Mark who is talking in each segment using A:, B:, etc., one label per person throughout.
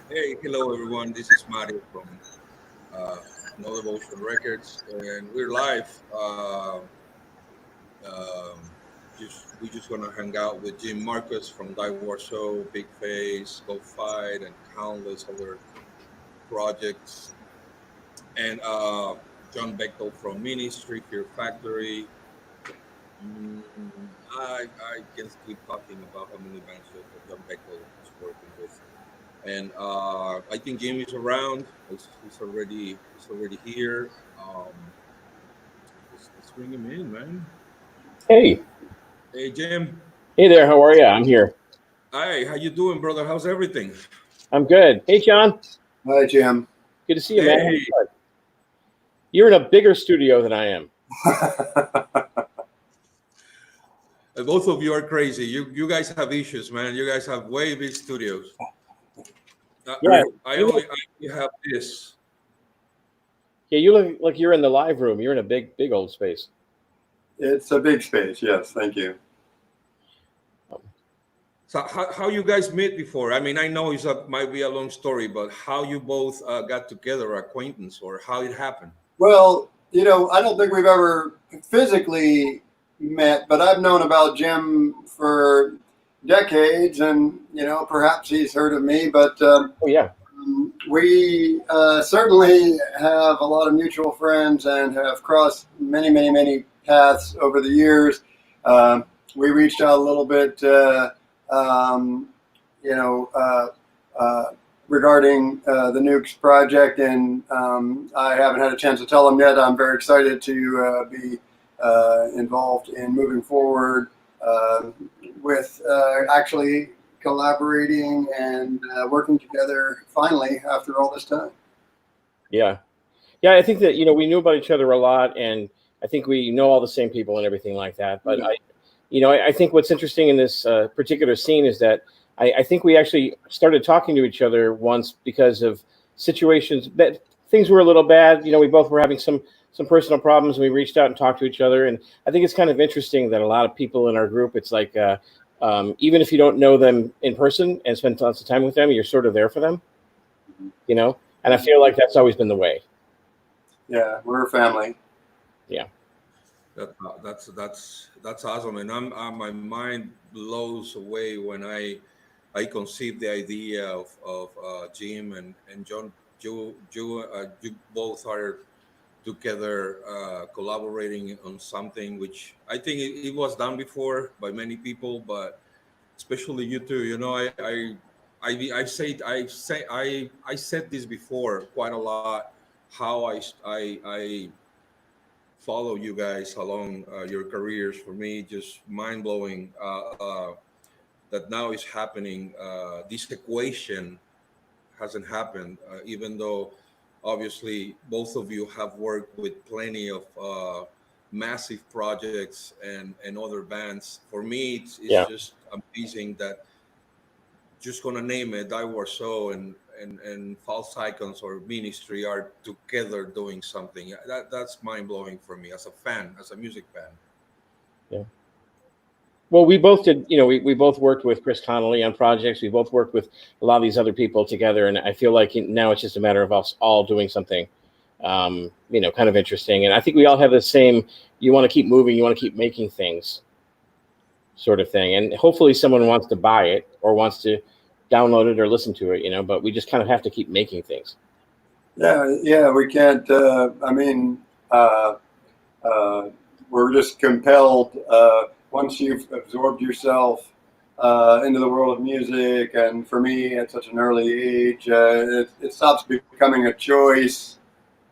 A: Hey, hello everyone. This is Mario from uh, No Devotion Records, and we're live. Um, we just gonna hang out with Jim Marcus from Die War Show, Big Face, Go Fight, and countless other projects, and John Bechtel from Ministry, Fear Factory. Mm, I can keep talking about how many bands that John Bechtel is working with. And I think Jim is around. He's already here. Let's bring him in, man.
B: Hey,
A: Hey, Jim.
B: hey there. How are you? I'm here.
A: Hi, how you doing, brother? How's everything?
B: I'm good. Hey, John.
C: Hi, Jim.
B: Good to see you, man.
A: Hey,
B: You're in a bigger studio than I am.
A: both of you are crazy. You guys have issues, man. You guys have way big studios.
B: Yeah,
A: I
B: you
A: only
B: look,
A: I only have this.
B: yeah, you look like you're in the live room. You're in a big old space.
C: It's a big space. Yes, thank you.
A: So how you guys met before? I mean, I know might be a long story, but how you both got together, acquaintance, or how it happened?
C: Well, I don't think we've ever physically met, but I've known about Jim for decades, and perhaps he's heard of me. But
B: Oh yeah,
C: we certainly have a lot of mutual friends and have crossed many, many, many paths over the years. We reached out a little bit. Um, you know, Regarding the NUKES project, and I haven't had a chance to tell them yet. I'm very excited to be involved in moving forward with actually collaborating and working together finally after all this time.
B: yeah, yeah. I think that we knew about each other a lot, and I think we know all the same people and everything like that. But
C: Yeah.
B: I think what's interesting in this particular scene is that I think we actually started talking to each other once because of situations that things were a little bad. We both were having some personal problems, and we reached out and talked to each other. And I think it's kind of interesting that a lot of people in our group, it's like even if you don't know them in person and spend lots of time with them, you're sort of there for them. You know, and I feel like that's always been the way.
C: Yeah, we're a family.
B: Yeah.
A: That's awesome, and my mind blows away when I conceived the idea of Jim and John. You both are together collaborating on something which I think it was done before by many people, but especially you two. I said this before quite a lot. How I follow you guys along your careers. For me, just mind blowing that now is happening. This equation hasn't happened, even though obviously both of you have worked with plenty of massive projects and other bands. For me, it's
B: Yeah.
A: just amazing that just gonna name it, I War So and False Icons or Ministry are together doing something. That's mind blowing for me as a fan, as a music fan.
B: Yeah. Well, we both did, we both worked with Chris Connolly on projects. We both worked with a lot of these other people together. And I feel like now it's just a matter of us all doing something, kind of interesting. And I think we all have the same, you want to keep moving, you want to keep making things sort of thing. And hopefully someone wants to buy it or wants to download it or listen to it, but we just kind of have to keep making things.
C: Yeah, we can't. Uh, uh, we're just compelled once you've absorbed yourself into the world of music, and for me at such an early age, it stops becoming a choice.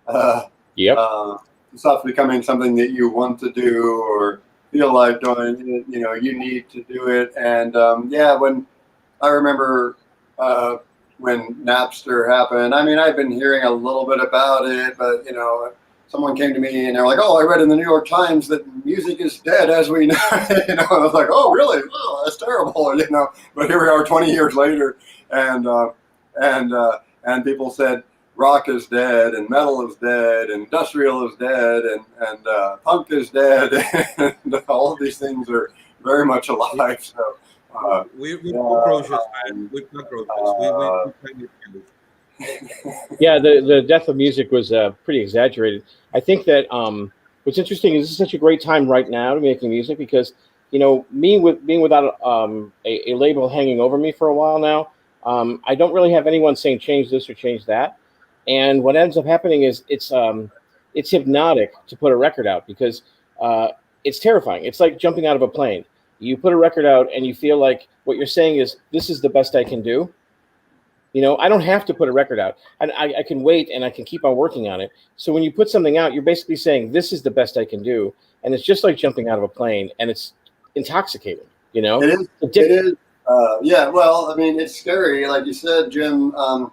C: Uh,
B: Yep.
C: it stops becoming something that you want to do or feel like doing. You need to do it, and when I remember when Napster happened. I mean, I've been hearing a little bit about it, but someone came to me and they're like, "Oh, I read in the New York Times that music is dead as we know." I was like, "Oh, really? Oh, that's terrible." But here we are, 20 years later, and and and people said rock is dead, and metal is dead, and industrial is dead, and punk is dead, and all of these things are very much alive. So
A: we're cockroaches, man. We're cockroaches. We kind of
B: Yeah, the death of music was pretty exaggerated. I think that what's interesting is this is such a great time right now to be making music because me with being without a label hanging over me for a while now, I don't really have anyone saying change this or change that, and what ends up happening is it's hypnotic to put a record out because it's terrifying. It's like jumping out of a plane. You put a record out and you feel like what you're saying is this is the best I can do. I don't have to put a record out. I can wait and I can keep on working on it. So when you put something out, you're basically saying, this is the best I can do. And it's just like jumping out of a plane and it's intoxicating,
C: It is. It is. Yeah. Well, I mean, it's scary. Like you said, Jim, I'm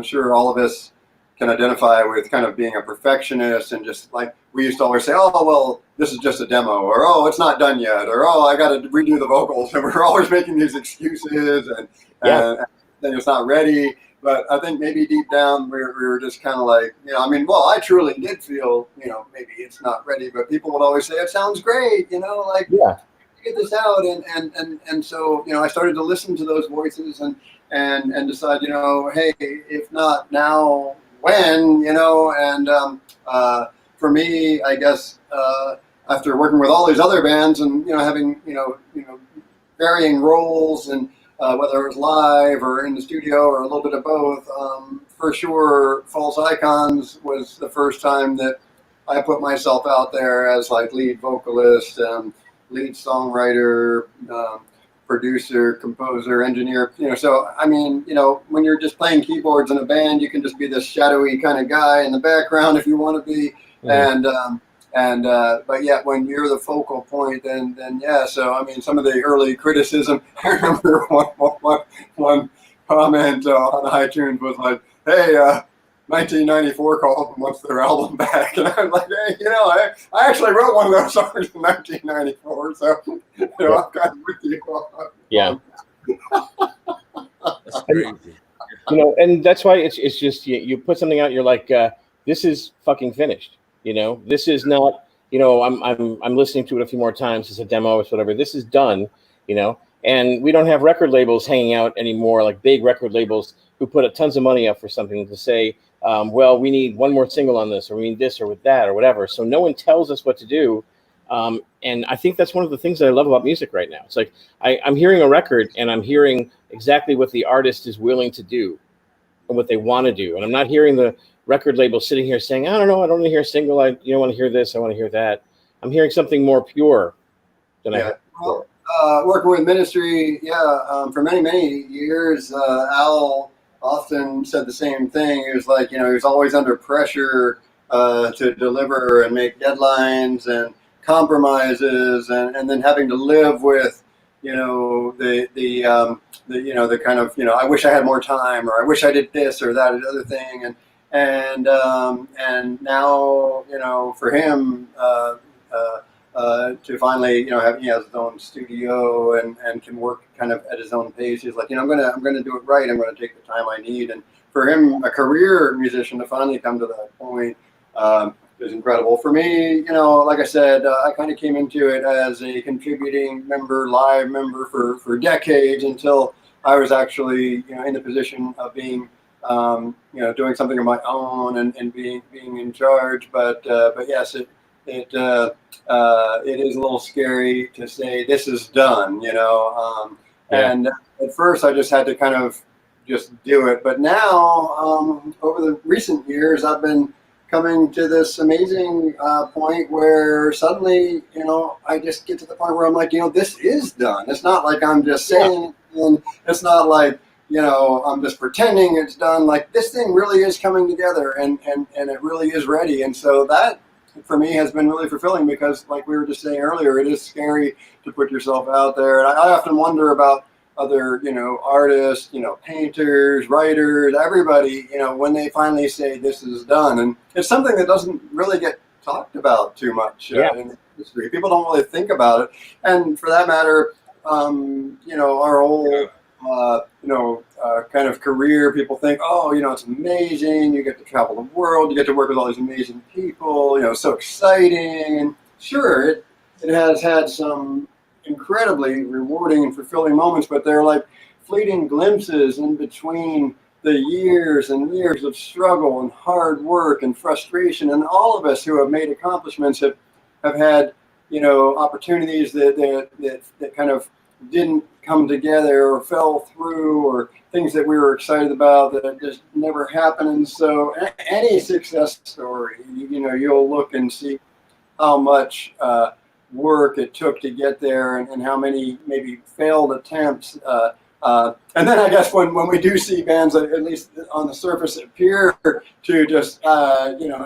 C: sure all of us can identify with kind of being a perfectionist and just like we used to always say, oh, well, this is just a demo, or oh, it's not done yet, or oh, I got to redo the vocals, and we're always making these excuses and then it's not ready. But I think maybe deep down we were just kind of like, I mean, well, I truly did feel, maybe it's not ready, but people would always say it sounds great, like get this out, and so I started to listen to those voices and decide, hey, if not now, when, and for me, I guess after working with all these other bands and having varying roles and whether it was live or in the studio or a little bit of both, for sure, False Icons was the first time that I put myself out there as like lead vocalist, lead songwriter, producer, composer, engineer. So I mean, when you're just playing keyboards in a band, you can just be this shadowy kind of guy in the background if you want to be, but yet when you're the focal point, then yeah. So I mean, some of the early criticism. I remember one comment on iTunes was like, "Hey, 1994 called and wants their album back," and I'm like, "Hey, I actually wrote one of those songs in 1994, so I'm kind of with you."
B: Yeah,
A: that's crazy.
B: And that's why it's just you put something out, you're like, this is fucking finished. This is not. I'm listening to it a few more times. It's a demo, it's whatever. This is done. And we don't have record labels hanging out anymore, like big record labels who put tons of money up for something to say, well, we need one more single on this, or we need this, or with that, or whatever. So no one tells us what to do. And I think that's one of the things that I love about music right now. It's like I'm hearing a record and I'm hearing exactly what the artist is willing to do and what they want to do. And I'm not hearing the record label sitting here saying, I don't know, I don't want to hear a single. I want to hear this. I want to hear that. I'm hearing something more pure than I had before.
C: Working with Ministry, for many, many years, Al often said the same thing. He was like, he was always under pressure to deliver and make deadlines and compromises, and then having to live with, the kind of, I wish I had more time, or I wish I did this or that or the other thing, and now, for him, to finally, he has his own studio and can work kind of at his own pace. He's like, I'm gonna do it right. I'm gonna take the time I need. And for him, a career musician, to finally come to that point is incredible. For me, like I said, I kind of came into it as a contributing member, live member for decades until I was actually, in the position of being, doing something of my own and being in charge. But yes, it is a little scary to say this is done, and at first I just had to kind of just do it. But now, over the recent years, I've been coming to this amazing point where suddenly, I just get to the point where I'm like, this is done. It's not like I'm just saying, and it's not like, I'm just pretending it's done. Like, this thing really is coming together and it really is ready. And so that, for me, has been really fulfilling because, like we were just saying earlier, it is scary to put yourself out there. And I often wonder about other, artists, painters, writers, everybody, when they finally say this is done. And it's something that doesn't really get talked about too much in the industry. People don't really think about it. And for that matter, our whole, kind of career, people think, oh, it's amazing. You get to travel the world. You get to work with all these amazing people. So exciting. And sure, it has had some incredibly rewarding and fulfilling moments, but they're like fleeting glimpses in between the years and years of struggle and hard work and frustration. And all of us who have made accomplishments have had, opportunities that kind of didn't come together or fell through, or things that we were excited about that just never happened. And so any success story, you'll look and see how much work it took to get there, and how many maybe failed attempts. And then I guess when we do see bands that, at least on the surface, appear to just,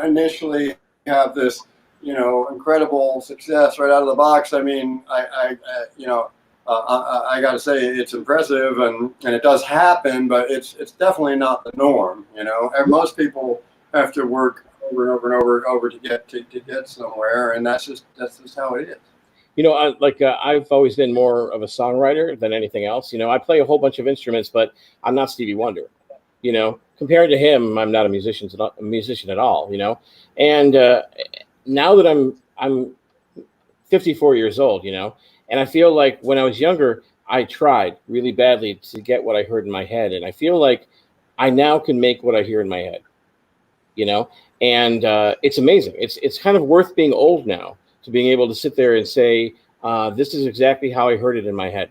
C: initially have this, incredible success right out of the box. I mean, I got to say it's impressive, and it does happen, but it's definitely not the norm. And most people have to work over and over and over to get somewhere, and that's just how it is.
B: I've always been more of a songwriter than anything else. I play a whole bunch of instruments, but I'm not Stevie Wonder. Compared to him, I'm not a musician at all. And now that I'm 54 years old, and I feel like when I was younger, I tried really badly to get what I heard in my head, and I feel like I now can make what I hear in my head. And it's amazing. It's kind of worth being old now, to being able to sit there and say, this is exactly how I heard it in my head.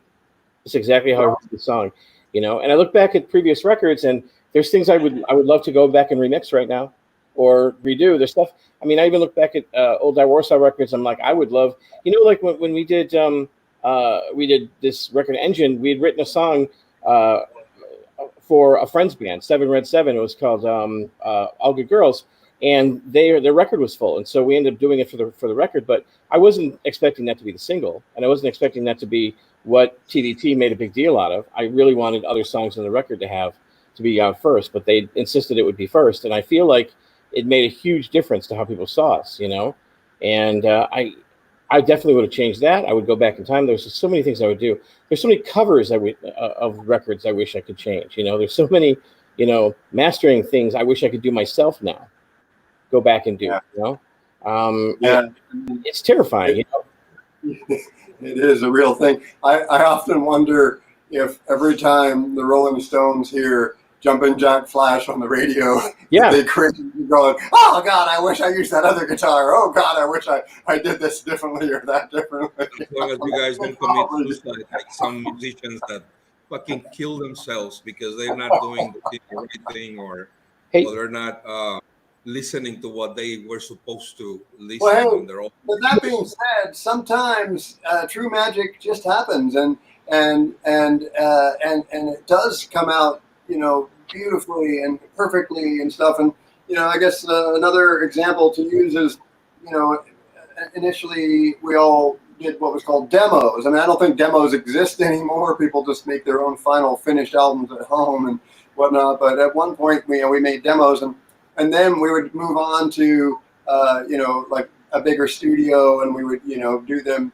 B: It's exactly how I heard the song, And I look back at previous records, and there's things I would love to go back and remix right now, or redo. There's stuff. I mean, I even look back at old Die Warsaw records. I'm like, I would love, like when we did this record Engine, we had written a song for a friend's band, 7 Red 7. It was called All Good Girls. And their record was full, and so we ended up doing it for the record. But I wasn't expecting that to be the single, and I wasn't expecting that to be what TDT made a big deal out of. I really wanted other songs on the record to be out first, but they insisted it would be first, and I feel like it made a huge difference to how people saw us, And I definitely would have changed that. I would go back in time. There's just so many things I would do. There's so many covers of records I wish I could change. There's so many mastering things I wish I could do myself now. Go back and do, it's terrifying,
C: It is a real thing. I often wonder if every time the Rolling Stones hear Jumpin' Jack Flash on the radio, they cringe, going, "Oh God, I wish I used that other guitar. Oh God, I wish I did this differently or that differently."
A: As long as you guys don't commit suicide, like some musicians that fucking kill themselves because they're not doing the right thing, or they're not listening to what they were supposed to listen on their own.
C: But that being said, sometimes true magic just happens, and it does come out, beautifully and perfectly and stuff. And I guess another example to use is, initially we all did what was called demos. I mean, I don't think demos exist anymore. People just make their own final finished albums at home and whatnot. But at one point, we made demos, and then we would move on to, like a bigger studio, and we would, do them.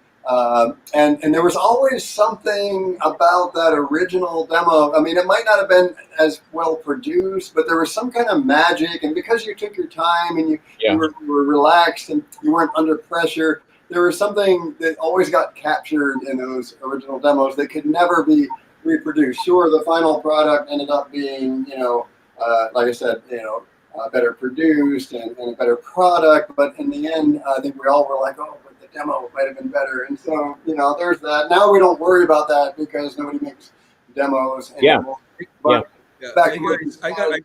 C: And there was always something about that original demo. I mean, it might not have been as well produced, but there was some kind of magic. And because you took your time and you were relaxed and you weren't under pressure, there was something that always got captured in those original demos that could never be reproduced. Sure, the final product ended up being, like I said, better produced and a better product. But in the end, I think we all were like, oh, but the demo might have been better. And so, there's that. Now we don't worry about that because nobody makes demos anymore. But
A: back I got a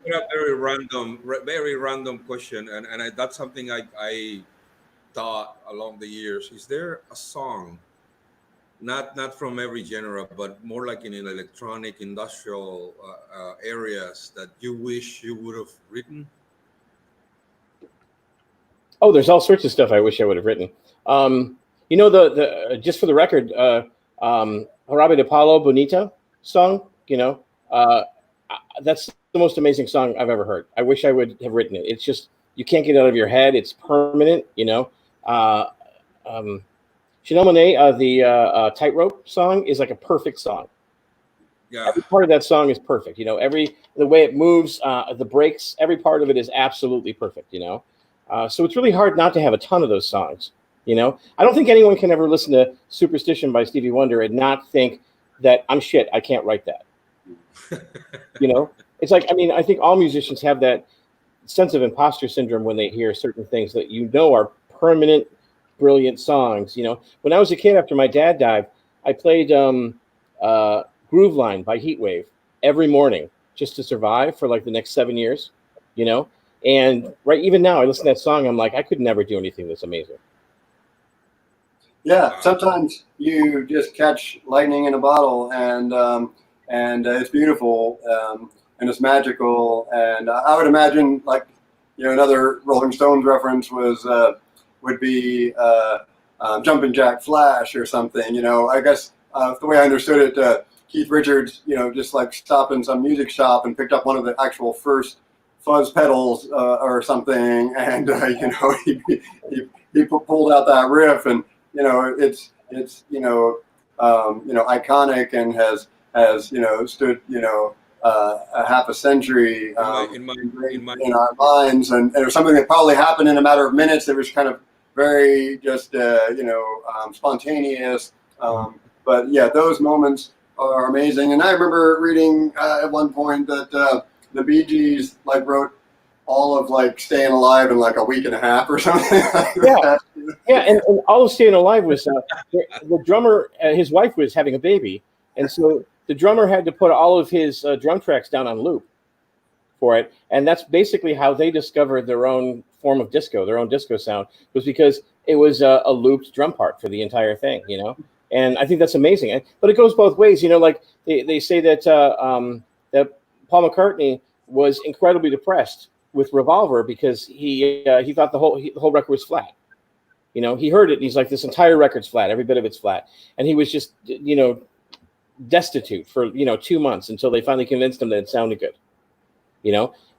A: very random question, and that's something I thought along the years. Is there a song, not from every genre, but more like in an electronic, industrial areas, that you wish you would have written?
B: Oh, there's all sorts of stuff I wish I would have written. The just for the record, Jarabe de Palo Bonita song, that's the most amazing song I've ever heard. I wish I would have written it. It's just, you can't get it out of your head. It's permanent, Shinomone, the Tightrope song is like a perfect song.
A: Yeah.
B: Every part of that song is perfect. The way it moves, the breaks, every part of it is absolutely perfect, So it's really hard not to have a ton of those songs. I don't think anyone can ever listen to Superstition by Stevie Wonder and not think that I'm shit. I can't write that. It's like, I think all musicians have that sense of imposter syndrome when they hear certain things that are permanent, brilliant songs. When I was a kid, after my dad died, I played Groove Line by Heatwave every morning just to survive for like the next 7 years. And right, even now, I listen to that song. I'm like, I could never do anything this amazing.
C: Yeah, sometimes you just catch lightning in a bottle, and it's beautiful, and it's magical. And I would imagine, like, another Rolling Stones reference would be Jumpin' Jack Flash or something. I guess the way I understood it, Keith Richards, just like stopped in some music shop and picked up one of the actual first fuzz pedals or something, and he pulled out that riff, and it's iconic and has stood a half a century in our minds, and it was something that probably happened in a matter of minutes. It was kind of very just spontaneous, but yeah, those moments are amazing. And I remember reading at one point that the Bee Gees wrote all of Staying Alive in a week and a half or something like that.
B: Yeah, and all of Staying Alive was the drummer, his wife was having a baby, and so the drummer had to put all of his drum tracks down on loop for it, and that's basically how they discovered their own form of disco, their own disco sound, was because it was a looped drum part for the entire thing, and I think that's amazing. But it goes both ways, like they say that that Paul McCartney was incredibly depressed with Revolver because he thought the whole record was flat. He heard it and he's like, this entire record's flat, every bit of it's flat, and he was just destitute for 2 months until they finally convinced him that it sounded good.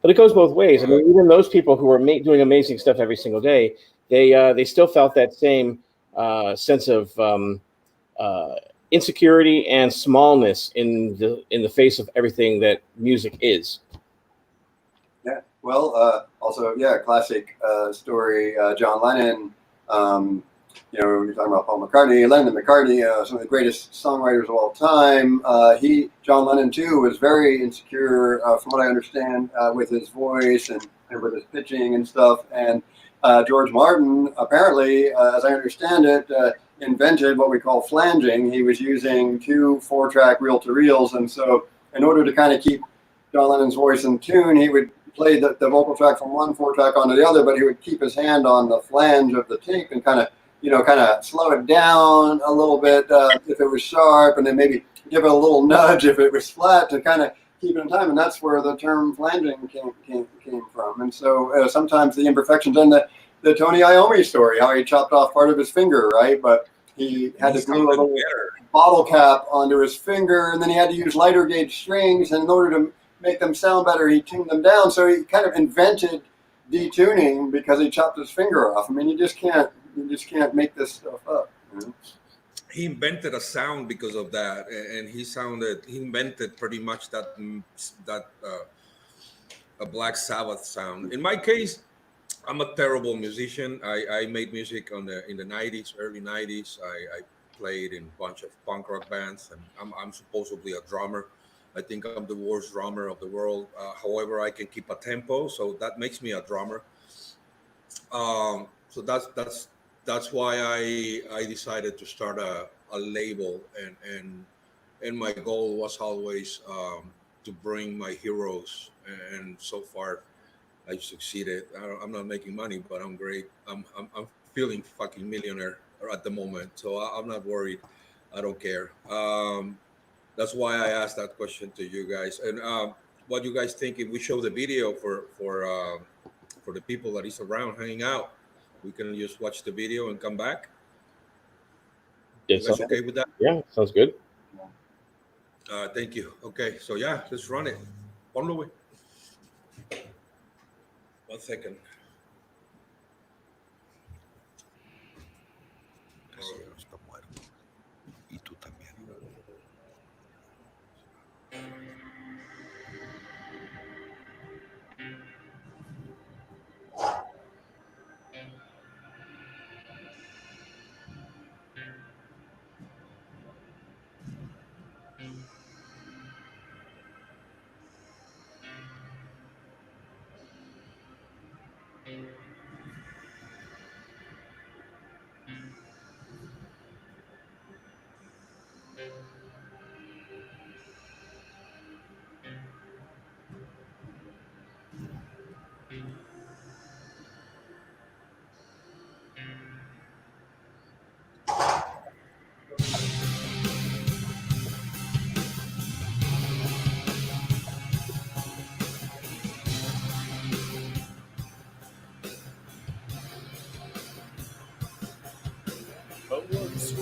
B: But it goes both ways. Even those people who are doing amazing stuff every single day, they still felt that same sense of insecurity and smallness in the face of everything that music is.
C: Yeah. Well, also, classic story. John Lennon. We're talking about Paul McCartney, Lennon and McCartney, some of the greatest songwriters of all time. John Lennon too, was very insecure, from what I understand, with his voice and with his pitching and stuff. And George Martin, apparently, as I understand it, invented what we call flanging. He was using 2 4-track reel-to-reels, and so in order to kind of keep John Lennon's voice in tune, he would play the vocal track from one 4-track onto the other, but he would keep his hand on the flange of the tape and kind of slow it down a little bit if it was sharp, and then maybe give it a little nudge if it was flat to kind of keep it in time. And that's where the term flanging came from. And so sometimes the imperfections, and the Tony Iommi story, how he chopped off part of his finger, right? But he had to glue a little bottle cap onto his finger, and then he had to use lighter gauge strings, and in order to make them sound better, he tuned them down. So he kind of invented detuning because he chopped his finger off. You just can't make this stuff up.
A: He invented a sound because of that, and he invented pretty much that a Black Sabbath sound. In my case, I'm a terrible musician. I made music in the 90s, early 90s. I played in a bunch of punk rock bands, and I'm supposedly a drummer. I think I'm the worst drummer of the world. However, I can keep a tempo, so that makes me a drummer. So that's why I decided to start a label, and my goal was always to bring my heroes, and so far I succeeded. I'm not making money, but I'm great. I'm feeling fucking millionaire at the moment, so I'm not worried. I don't care. That's why I asked that question to you guys. And what you guys think if we show the video for the people that is around hanging out? We can just watch the video and come back. You guys okay with that?
B: Yeah, sounds good.
A: Thank you. Okay, so yeah, let's run it. Ponlo, güey. 1 second.
D: Está muerto. Y tú también.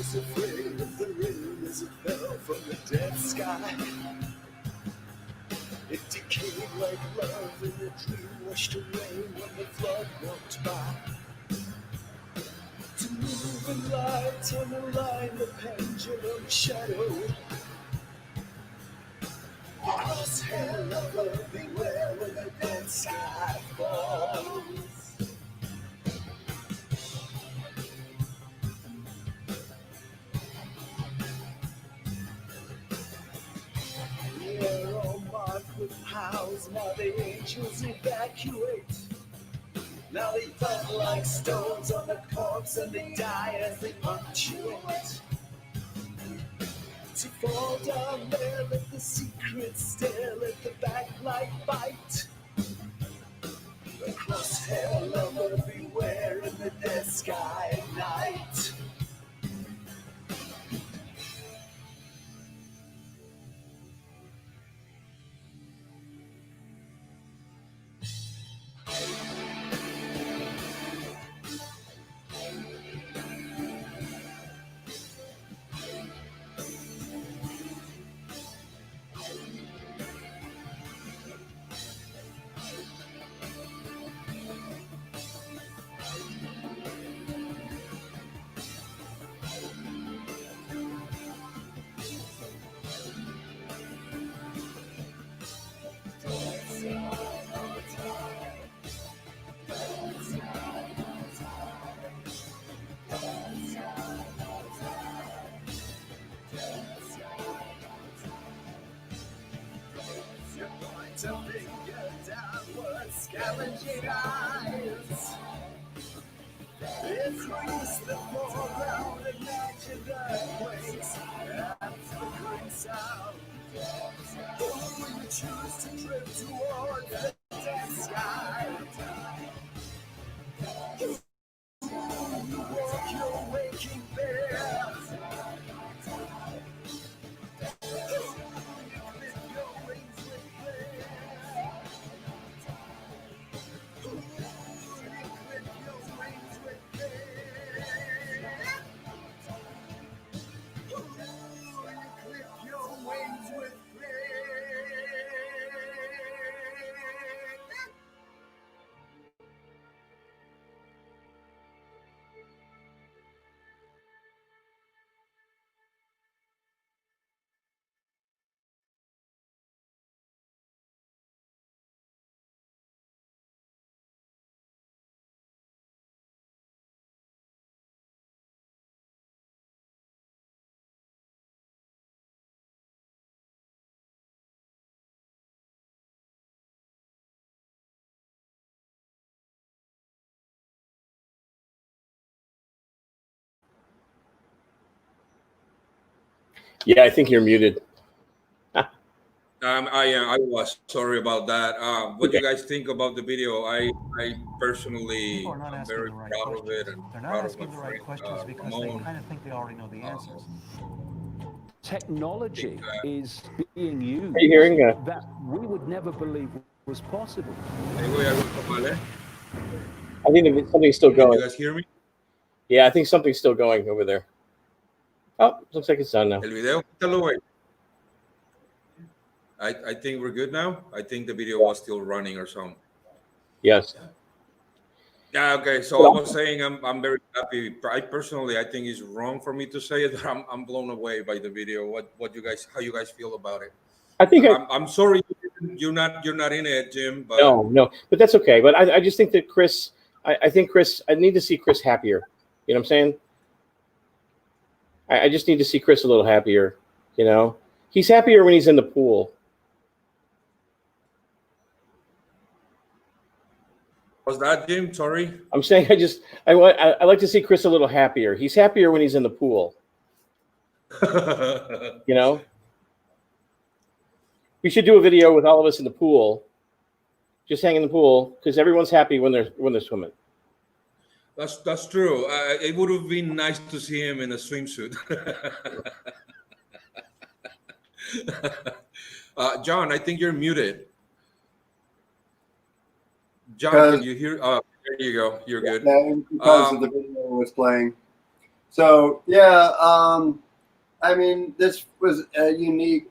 E: was afraid of the rain as it fell from the dead sky. It decayed like love in a dream washed away when the flood walked by. To move in light on the line, the pendulum shadowed. Crosshair lover, beware when the dead sky falls. We're all marked with hows, now the angels evacuate. Now they fall like stones on the corpse and they die as they punctuate. To fall down there, let the secret stare, let the backlight bite. The crosshair lover, beware in the dead sky at night. To finger downward, scavenging eyes. Increase the foreground, imagine earthquakes. That's the great sound. Oh, when you choose to drift toward the dead sky. You walk your waking bear.
B: Yeah, I think you're muted.
A: I was sorry about that. What do
B: Okay.
A: you guys think about the video? I personally
F: People are not
A: am
F: asking
A: very
F: the right
A: proud of it
F: questions.
A: and
F: They're not
A: proud of my
F: asking the right
A: friend
F: questions because they
A: Ramon.
F: kind of think they already know the answers.
G: Technology is being
B: Are you
G: used
B: hearing?
G: that we would never believe was possible.
A: Ahí voy, algo está mal, ¿eh?
B: I think that something's still
A: Can you
B: going.
A: guys hear me?
B: Yeah, I think something's still going over there. Oh, looks like it's done now.
A: El video, quítalo, güey. I think we're good now. I think the video was still running or something.
B: Yes.
A: Yeah, okay. So I was saying I'm very happy. I personally, I think it's wrong for me to say it, but I'm blown away by the video. How you guys feel about it?
B: I think
A: I'm sorry you're not in it, Jim. But
B: no, but that's okay. But I just think that Chris, I think Chris, I need to see Chris happier. You know what I'm saying? I just need to see Chris a little happier. You know, he's happier when he's in the pool.
A: was that Jim? Sorry.
B: I'm saying I like to see Chris a little happier. He's happier when he's in the pool. You know, we should do a video with all of us in the pool, just hang in the pool because everyone's happy when they're swimming.
A: That's true. It would have been nice to see him in a swimsuit. John, I think you're muted. John, can you hear? There you go. You're good.
C: Yeah, because of the video was playing. So yeah, I mean, this was a unique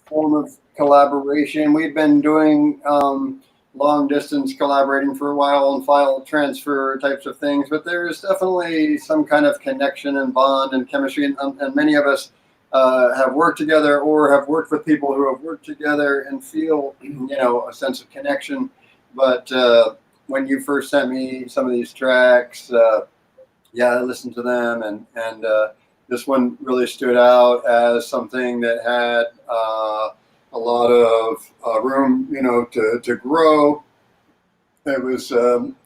C: form of collaboration. We've been doing long distance collaborating for a while and file transfer types of things, but there's definitely some kind of connection and bond and chemistry. And many of us have worked together or have worked with people who have worked together and feel, a sense of connection. But when you first sent me some of these tracks, yeah, I listened to them, and this one really stood out as something that had a lot of room, to grow. It was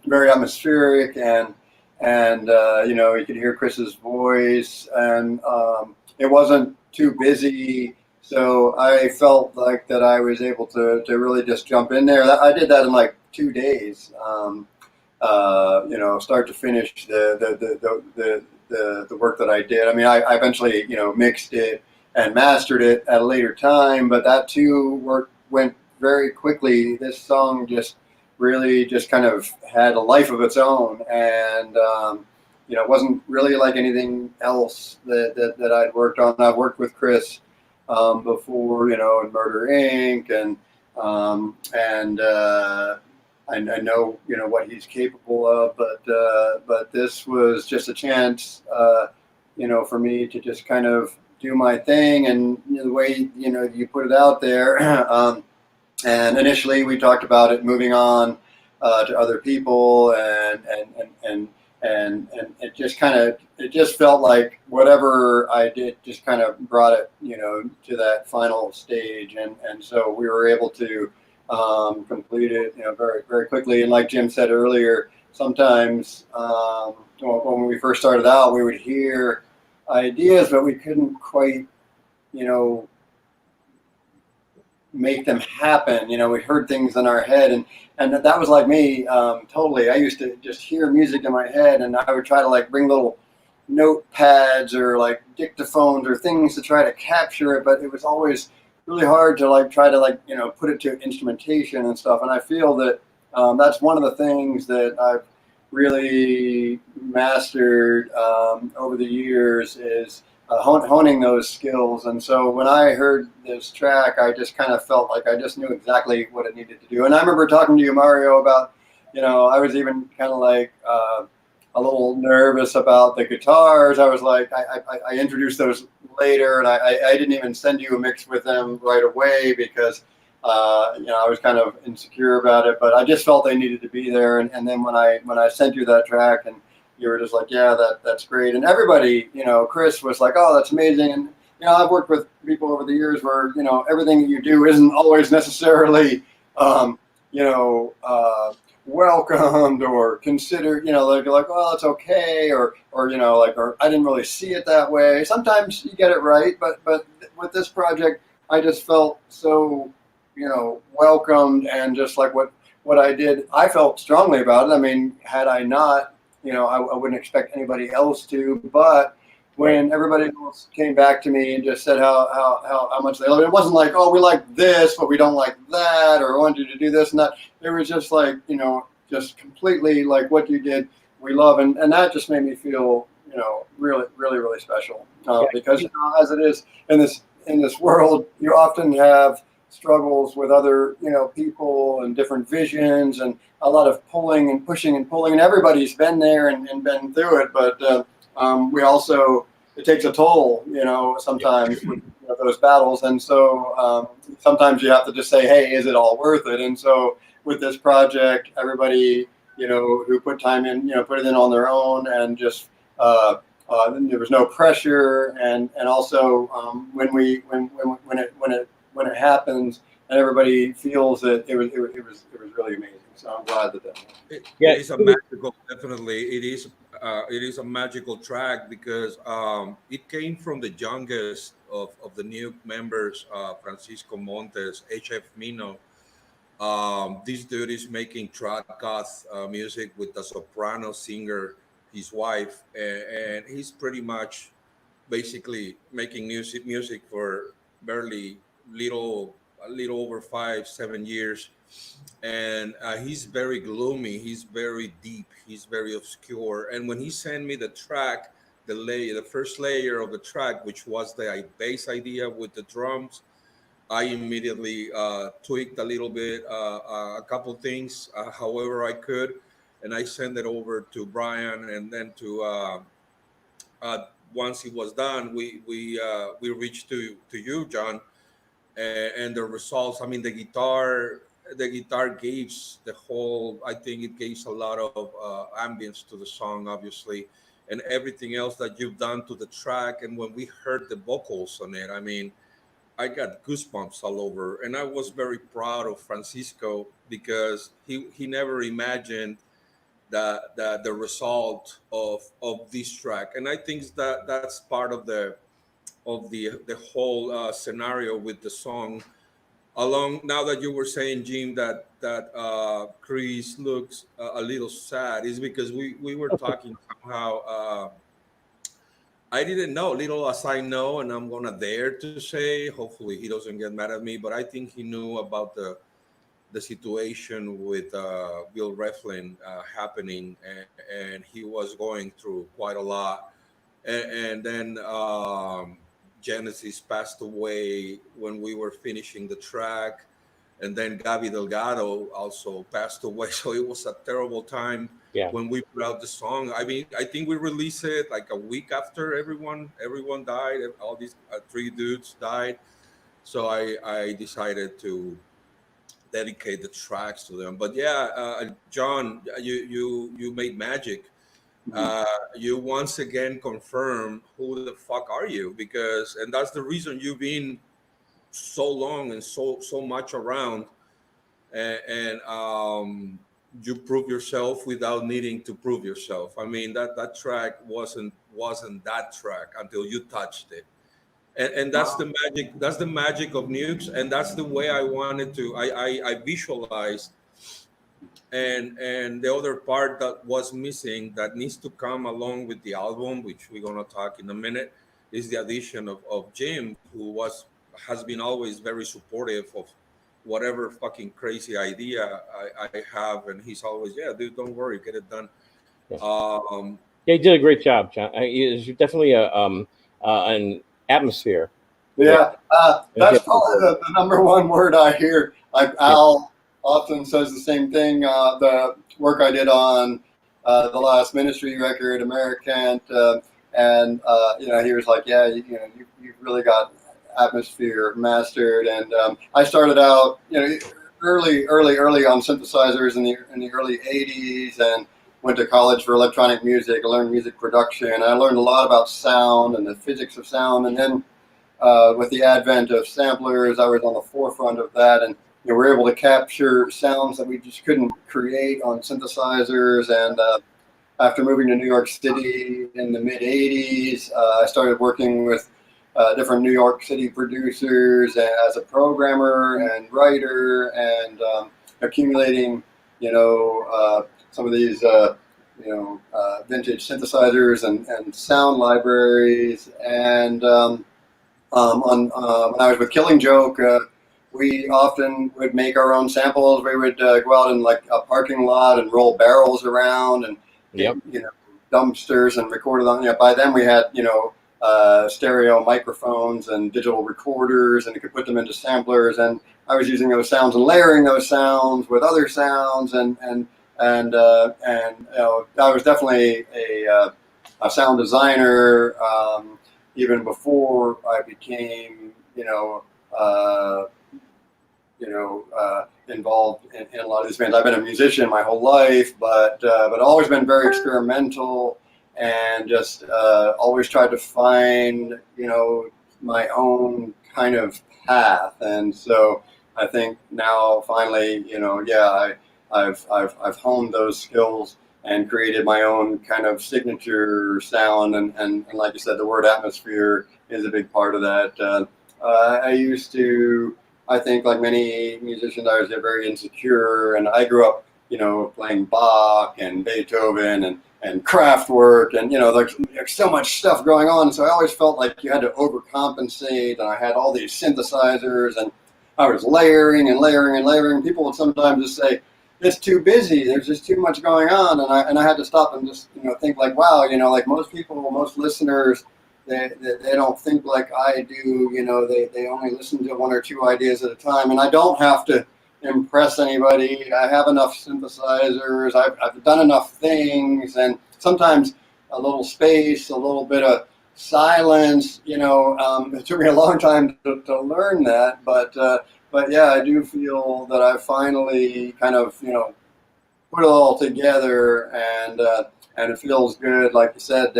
C: very atmospheric, and you could hear Chris's voice, and it wasn't too busy. So I felt like that I was able to really just jump in there. I did that in like 2 days. Start to finish the work that I did. I mean, I eventually, mixed it and mastered it at a later time, but that too went very quickly. This song just really just kind of had a life of its own, and it wasn't really like anything else that I'd worked on. I've worked with Chris before, in Murder Inc. and I know what he's capable of, but this was just a chance, for me to just kind of do my thing, and the way you put it out there. And initially, we talked about it moving on to other people, and it just felt like whatever I did just kind of brought it to that final stage, and so we were able to complete it very, very quickly. And like Jim said earlier, sometimes when we first started out, we would hear ideas, but we couldn't quite make them happen. We heard things in our head, and that was like me totally. I used to just hear music in my head, and I would try to like bring little notepads or like dictaphones or things to try to capture it, but it was always really hard to like try to like put it to instrumentation and stuff. And I feel that that's one of the things that I've really mastered over the years is honing those skills. And so when I heard this track, I just kind of felt like I just knew exactly what it needed to do. And I remember talking to you, Mario, about I was even kind of like a little nervous about the guitars. I was like, I introduced those later, and I didn't even send you a mix with them right away because I was kind of insecure about it. But I just felt they needed to be there. And then when I sent you that track, and you were just like, yeah, that's great. And everybody, Chris was like, oh, that's amazing. And I've worked with people over the years where everything that you do isn't always necessarily welcomed or considered, they're like, well, it's okay, or I didn't really see it that way. Sometimes you get it right, but with this project, I just felt so, welcomed, and just like what I did, I felt strongly about it. I mean, had I not, I wouldn't expect anybody else to, but when everybody else came back to me and just said how much they love it, it wasn't like, oh, we like this, but we don't like that, or I want you to do this and that. It was just like, just completely like what you did, we love. And that just made me feel, really, really, really special. Because, as it is in this world, you often have struggles with other, people and different visions, and a lot of pulling and pushing and pulling, and everybody's been there and been through it. But we also, it takes a toll, sometimes with those battles. And so sometimes you have to just say, hey, is it all worth it? And so with this project, everybody, who put time in, put it in on their own, and just there was no pressure. And also when it happens and everybody feels it, it was really amazing. So I'm glad that
A: it is a magical, definitely. It is a magical track because it came from the youngest of the new members, Francisco Montes, HF Mino. This dude is making trad goth music with the soprano singer, his wife, and he's pretty much basically making music for barely a little over 5 7 years. And he's very gloomy, he's very deep, he's very obscure. And when he sent me the track, the first layer of the track, which was the bass idea with the drums, I immediately tweaked a little bit, a couple things, however I could, and I sent it over to Brian, and then to once it was done, we reached to you, John, and the results. I mean, the guitar gives the whole. I think it gives a lot of ambience to the song, obviously, and everything else that you've done to the track. And when we heard the vocals on it, I mean, I got goosebumps all over, and I was very proud of Francisco because he never imagined that the result of this track, and I think that that's part of the whole scenario with the song. Along now that you were saying, Jim, that Chris looks a little sad, is because we were talking somehow. I didn't know, little as I know, and I'm gonna dare to say, hopefully he doesn't get mad at me, but I think he knew about the situation with Bill Reflin happening, and he was going through quite a lot. And then Genesis passed away when we were finishing the track, and then Gaby Delgado also passed away. So it was a terrible time
B: Yeah.
A: when we put out the song. I mean, I think we released it like a week after everyone died. All these three dudes died. So I decided to dedicate the tracks to them. But yeah, John, you made magic. You once again confirm who the fuck are you, because and that's the reason you've been so long and so much around, and you prove yourself without needing to prove yourself. I mean, that track wasn't that track until you touched it, and that's the magic. That's the magic of Nukes, and that's the way I wanted to. I visualized, and the other part that was missing that needs to come along with the album, which we're gonna talk in a minute, is the addition of Jim, who has been always very supportive of whatever fucking crazy idea I have, and he's always, yeah, dude, don't worry, get it done.
B: Yeah.
A: Um,
B: Yeah, you did a great job, John. It's definitely an atmosphere.
C: Yeah, that's probably the number one word I hear. Like Al often says the same thing. The work I did on the last Ministry record, American, and he was like, yeah, you've really got atmosphere mastered. And I started out, early on synthesizers in the early '80s, and went to college for electronic music. I learned music production. I learned a lot about sound and the physics of sound. And then with the advent of samplers, I was on the forefront of that, and we were able to capture sounds that we just couldn't create on synthesizers. And after moving to New York City in the mid '80s, I started working with different New York City producers as a programmer and writer, and accumulating, some of these, vintage synthesizers and sound libraries. And when I was with Killing Joke, we often would make our own samples. We would go out in like a parking lot and roll barrels around and dumpsters and record it on. By then we had stereo microphones and digital recorders, and you could put them into samplers. And I was using those sounds and layering those sounds with other sounds, and I was definitely a sound designer even before I became involved in a lot of these bands. I've been a musician my whole life, but always been very experimental, and just always tried to find my own kind of path. And so I think now finally, I've honed those skills and created my own kind of signature sound. And like you said, the word atmosphere is a big part of that. I used to, I think like many musicians, I was very insecure, and I grew up, playing Bach and Beethoven and Kraftwerk, and there's so much stuff going on. So I always felt like you had to overcompensate, and I had all these synthesizers, and I was layering and layering and layering. People would sometimes just say, just too busy. There's just too much going on, and I had to stop and just think like, wow, like most people, most listeners, they don't think like I do. They only listen to one or two ideas at a time, and I don't have to impress anybody. I have enough synthesizers. I've done enough things, and sometimes a little space, a little bit of silence. It took me a long time to learn that, but yeah, I do feel that I finally kind of put it all together, and it feels good. Like you said,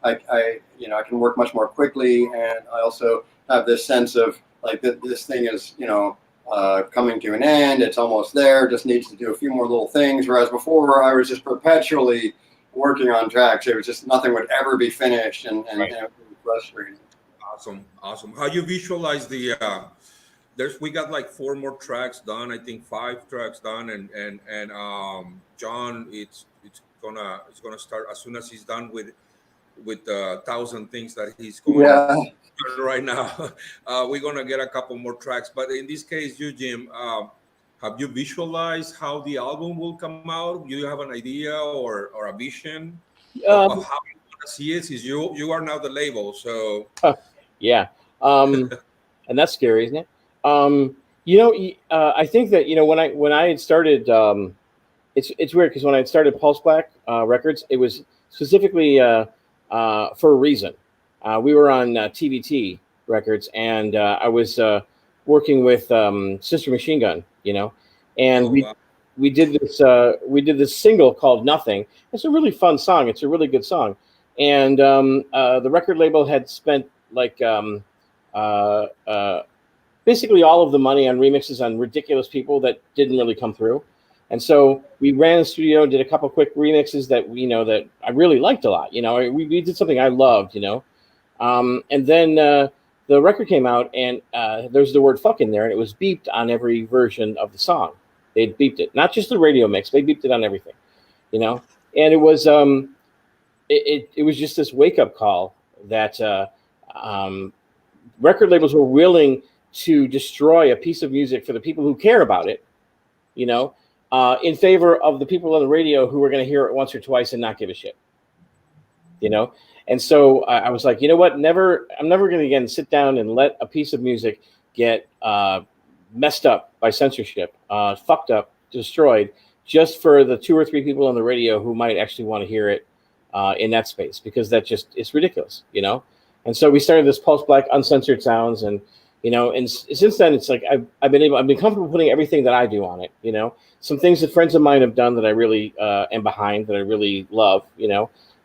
C: I can work much more quickly, and I also have this sense of like that this thing is coming to an end. It's almost there. Just needs to do a few more little things. Whereas before, I was just perpetually working on tracks. It was just nothing would ever be finished, and
B: Right.
C: it was frustrating.
A: Awesome. How you visualize the? We got like 4 more tracks done. I think 5 tracks done, and John, it's gonna start as soon as he's done with 1,000 things that he's going
C: Yeah.
A: right now. We're gonna get a couple more tracks, but in this case, you, Jim, have you visualized how the album will come out? Do you have an idea or a vision of
B: Um,
A: how you want to see it? Since you are now the label, so
B: yeah. And that's scary, isn't it? I think that when I had started, it's weird because when I had started Pulseblack Records, it was specifically for a reason. We were on TVT Records, and I was working with Sister Machine Gun, and
A: oh, wow.
B: we did this single called Nothing. It's a really fun song. It's a really good song, and the record label had spent like uh, uh, basically all of the money on remixes on ridiculous people that didn't really come through. And so we ran the studio, did a couple quick remixes that that I really liked a lot. We did something I loved. And then the record came out, and there's the word "fuck" in there, and it was beeped on every version of the song. They'd beeped it, not just the radio mix. They beeped it on everything. And it was it was just this wake up call that um, record labels were willing to destroy a piece of music for the people who care about it, in favor of the people on the radio who were going to hear it once or twice and not give a shit, And so I was like, you know what? I'm never going to again sit down and let a piece of music get messed up by censorship, fucked up, destroyed, just for the 2 or 3 people on the radio who might actually want to hear it in that space, because it's ridiculous, And so we started this Pulseblack Uncensored Sounds, and and since then it's like I've been comfortable putting everything that I do on it. Some things that friends of mine have done that I really am behind, that I really love.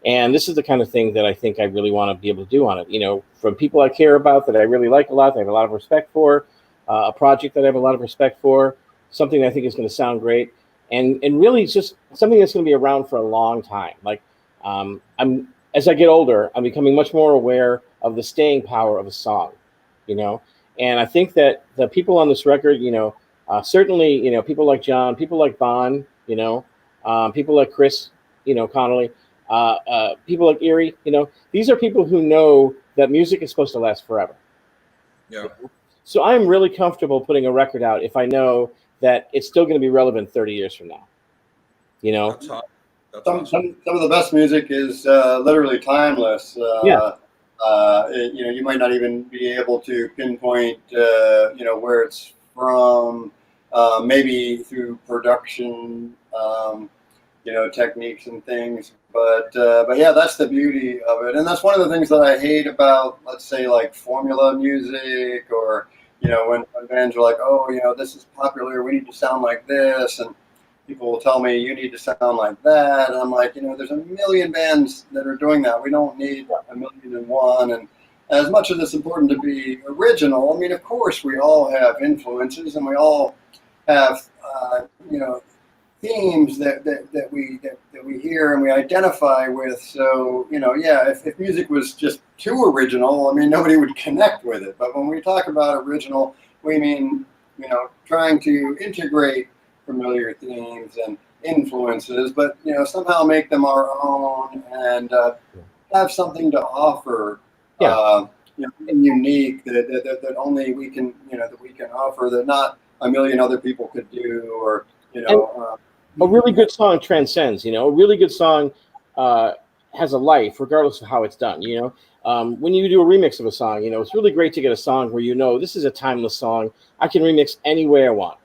B: And this is the kind of thing that I think I really want to be able to do on it. From people I care about, that I really like a lot, that I have a lot of respect for, a project that I have a lot of respect for, something that I think is going to sound great, and really it's just something that's going to be around for a long time. Like as I get older, I'm becoming much more aware of the staying power of a song. And I think that the people on this record, certainly, people like John, people like Bon, people like Chris, Connolly, people like Erie, these are people who know that music is supposed to last forever.
A: Yeah.
B: So I'm really comfortable putting a record out if I know that it's still going to be relevant 30 years from now.
A: That's hot. That's awesome.
C: Some of the best music is literally timeless.
B: Yeah.
C: You might not even be able to pinpoint, where it's from, maybe through production, techniques and things. But yeah, that's the beauty of it, and that's one of the things that I hate about, let's say, like formula music, or when bands are like, oh, this is popular, we need to sound like this, and people will tell me you need to sound like that, and I'm like, there's a million bands that are doing that. We don't need 1,000,001. And as much as it's important to be original, I mean, of course, we all have influences, and we all have themes that we hear and we identify with. So yeah, if music was just too original, I mean, nobody would connect with it. But when we talk about original, we mean trying to integrate familiar themes and influences, but somehow make them our own, and have something to offer, unique, that only we can offer, that not a million other people could do, or
B: a really good song transcends. You know, a really good song has a life, regardless of how it's done. You know, when you do a remix of a song, you know, it's really great to get a song where you know this is a timeless song. I can remix any way I want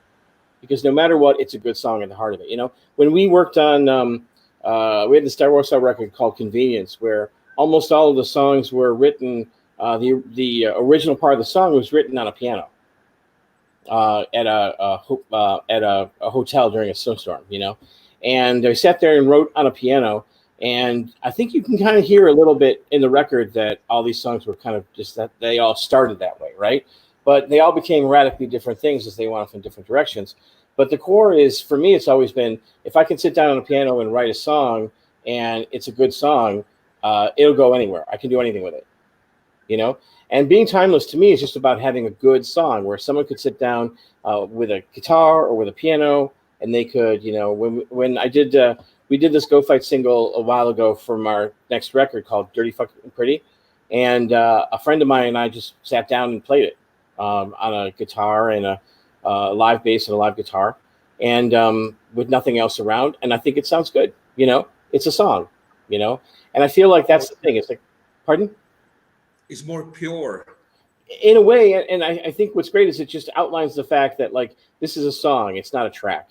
B: because no matter what, it's a good song at the heart of it. You know, when we worked on, we had the Star Wars record called Convenience, where almost all of the songs were written. The original part of the song was written on a piano at a hotel during a snowstorm. You know, and I sat there and wrote on a piano. And I think you can kind of hear a little bit in the record that all these songs were kind of just that they all started that way, right? But they all became radically different things as they went off in different directions. But the core is, for me, it's always been, if I can sit down on a piano and write a song and it's a good song, it'll go anywhere. I can do anything with it, you know? And being timeless to me is just about having a good song where someone could sit down with a guitar or with a piano and they could, you know, when I did, we did this Go Fight single a while ago from our next record called Dirty Fucking Pretty. And a friend of mine and I just sat down and played it on a guitar and a live bass and a live guitar and with nothing else around. And I think it sounds good. You know, it's a song, you know, and I feel like that's the thing. It's like, pardon?
A: It's more pure.
B: In a way. And I think what's great is it just outlines the fact that like, this is a song. It's not a track,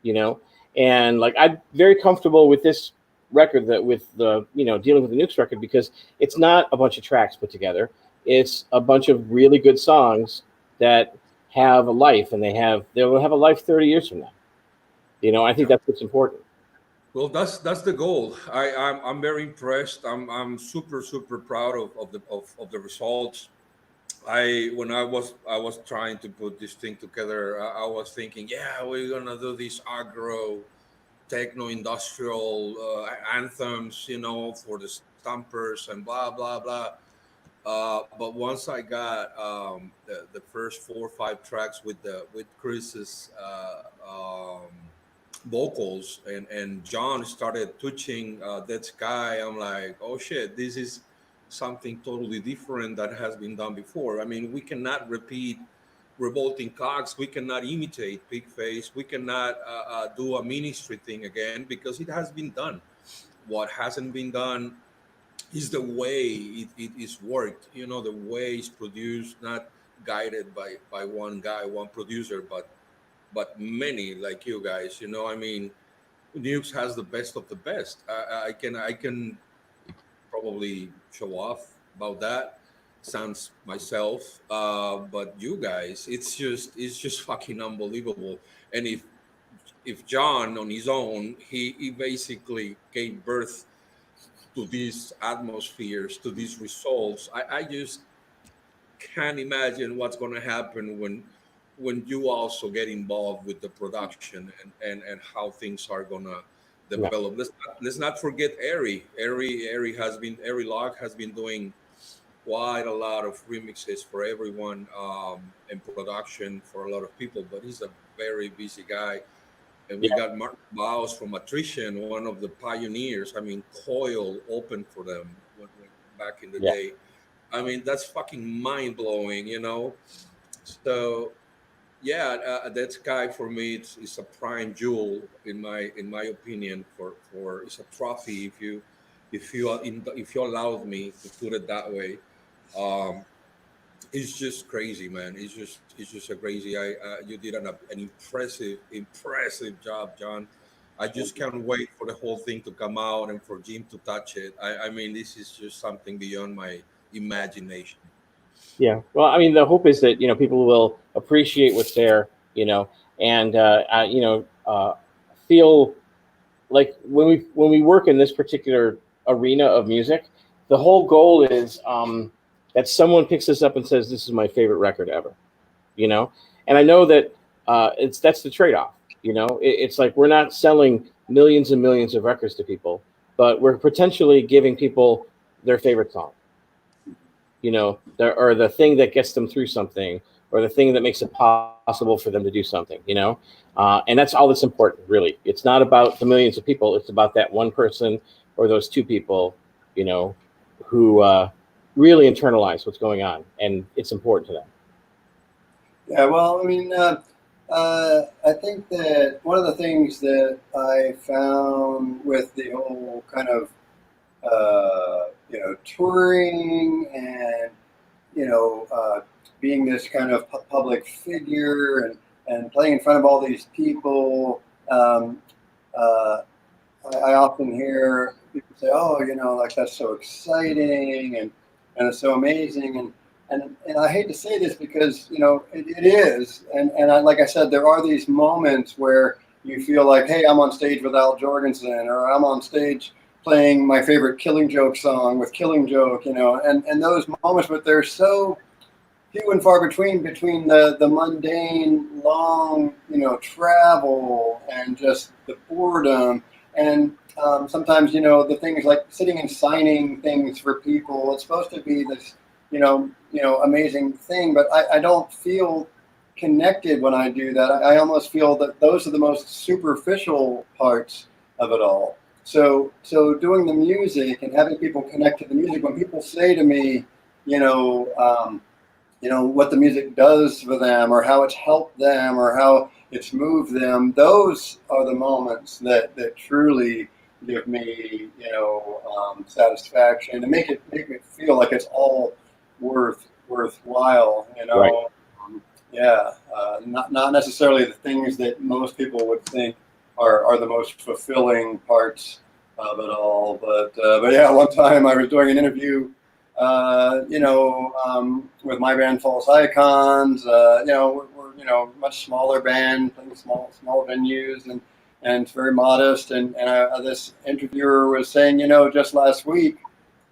B: you know? And like, I'm very comfortable with this record that with the, you know, dealing with the NUKES record, because it's not a bunch of tracks put together. It's a bunch of really good songs that have a life, and they'll have a life 30 years from now. You know, I think that's what's important.
A: Well, that's the goal. I'm very impressed. I'm super proud of the results. When I was trying to put this thing together, I was thinking, yeah, we're gonna do these aggro, techno industrial anthems, you know, for the stampers and blah blah blah. But once I got the first 4 or 5 tracks with Chris's vocals and John started touching Dead Sky, I'm like, oh shit, this is something totally different that has been done before. I mean, we cannot repeat Revolting Cogs, we cannot imitate Big Face, we cannot do a ministry thing again because it has been done. What hasn't been done is the way it is worked, you know, the way it's produced, not guided by one guy, one producer, but many like you guys, you know. I mean, Nukes has the best of the best. I can probably show off about that. Sounds myself, but you guys, it's just fucking unbelievable. And if John on his own, he basically gave birth to these atmospheres, to these results. I just can't imagine what's going to happen when you also get involved with the production and how things are going to
B: Yeah.
A: develop. Let's not forget Ari Locke has been doing quite a lot of remixes for everyone, and production for a lot of people, but he's a very busy guy. And we got Mark Baus from Attrition, one of the pioneers. I mean, Coil opened for them back in the
B: Yeah.
A: day. I mean, that's fucking mind blowing, you know. So yeah, that Sky for me, it's a prime jewel in my opinion. For It's a trophy if you allowed me to put it that way. Um, it's just crazy, man. It's just a crazy. You did an impressive job, John. I just can't wait for the whole thing to come out and for Jim to touch it. I mean, this is just something beyond my imagination.
B: Yeah. Well, I mean, the hope is that, you know, people will appreciate what's there, you know, and, you know, feel like when we work in this particular arena of music, the whole goal is that someone picks this up and says, this is my favorite record ever, you know? And I know that that's the trade-off, you know? It's like we're not selling millions and millions of records to people, but we're potentially giving people their favorite song, you know, or the thing that gets them through something, or the thing that makes it possible for them to do something, you know? And that's all that's important, really. It's not about the millions of people. It's about that one person or those two people, you know, who really internalize what's going on, and it's important to them.
C: Yeah, well, I mean, I think that one of the things that I found with the whole kind of touring and being this kind of public figure and playing in front of all these people. Uh, I often hear people say, "Oh, like that's so exciting and it's so amazing." And I hate to say this because it is. And like I said, there are these moments where you feel like, "Hey, I'm on stage with Al Jorgensen," or "I'm on stage playing my favorite Killing Joke song with Killing Joke," and those moments, but they're so few and far between the mundane, long, travel and just the boredom. And sometimes, the things like sitting and signing things for people, it's supposed to be this, amazing thing, but I don't feel connected when I do that. I almost feel that those are the most superficial parts of it all. So doing the music and having people connect to the music, when people say to me, what the music does for them or how it's helped them or how it's moved them, those are the moments that truly give me, satisfaction and make me feel like it's all worthwhile,
B: Right.
C: Not necessarily the things that most people would think are the most fulfilling parts of it all. But yeah, one time I was doing an interview with my band False Icons. We're much smaller band, playing small venues, and it's very modest. And this interviewer was saying, just last week,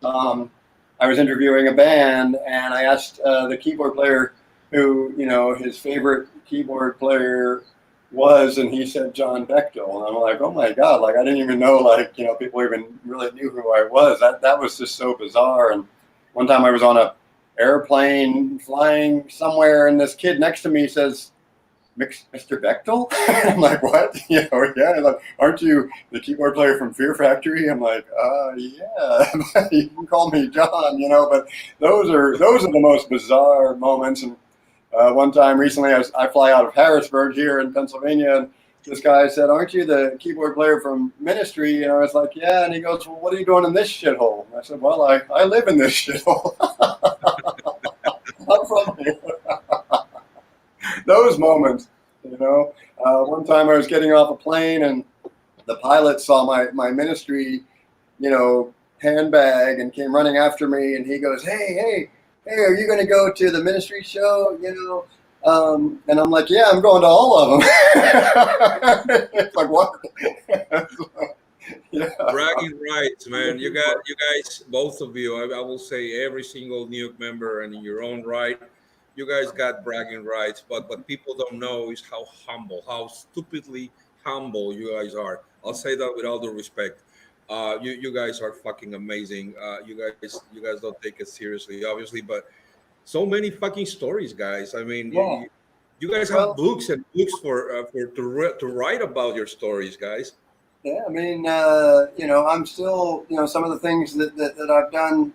C: I was interviewing a band, and I asked the keyboard player who his favorite keyboard player was, and he said John Bechtel, and I'm like, oh my god, like I didn't even know people even really knew who I was. That was just so bizarre. And one time I was on a airplane flying somewhere, and this kid next to me says, "Mr. Bechtel?" I'm like, "What?" Yeah. Like, "Aren't you the keyboard player from Fear Factory?" I'm like, "Yeah." You can call me John, But those are the most bizarre moments. And one time recently, I fly out of Harrisburg here in Pennsylvania, and this guy said, "Aren't you the keyboard player from Ministry?" And I was like, "Yeah." And he goes, "Well, what are you doing in this shithole?" And I said, "Well, I live in this shithole." I'm from here. Those moments, One time I was getting off a plane, and the pilot saw my Ministry, handbag, and came running after me. And he goes, "Hey, are you going to go to the Ministry show?" And I'm like, "Yeah, I'm going to all of them." It's like, what? Yeah.
A: Bragging rights, man. You guys, both of you. I will say every single Nuke member, and in your own right, you guys got bragging rights. But what people don't know is how humble, how stupidly humble you guys are. I'll say that with all due respect. You guys are fucking amazing. You guys don't take it seriously, obviously, but so many fucking stories, guys. I mean,
C: Yeah.
A: you guys
C: Well,
A: have books and books to write about your stories, guys.
C: yeah, I mean, I'm still, some of the things that I've done,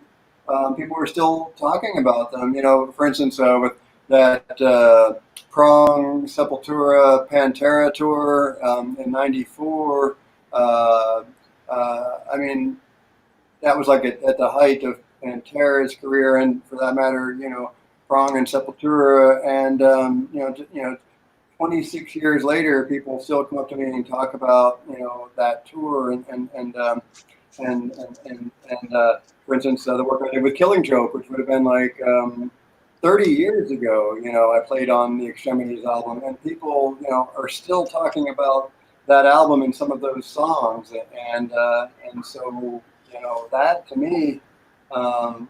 C: people are still talking about them. For instance, with that Prong Sepultura Pantera tour in '94. I mean, that was like at the height of Pantera's career, and for that matter, Prong and Sepultura, and 26 years later, people still come up to me and talk about that tour and for instance, the work I did with Killing Joke, which would have been like 30 years ago. I played on the Extremities album, and people are still talking about that album and some of those songs, and so that to me, I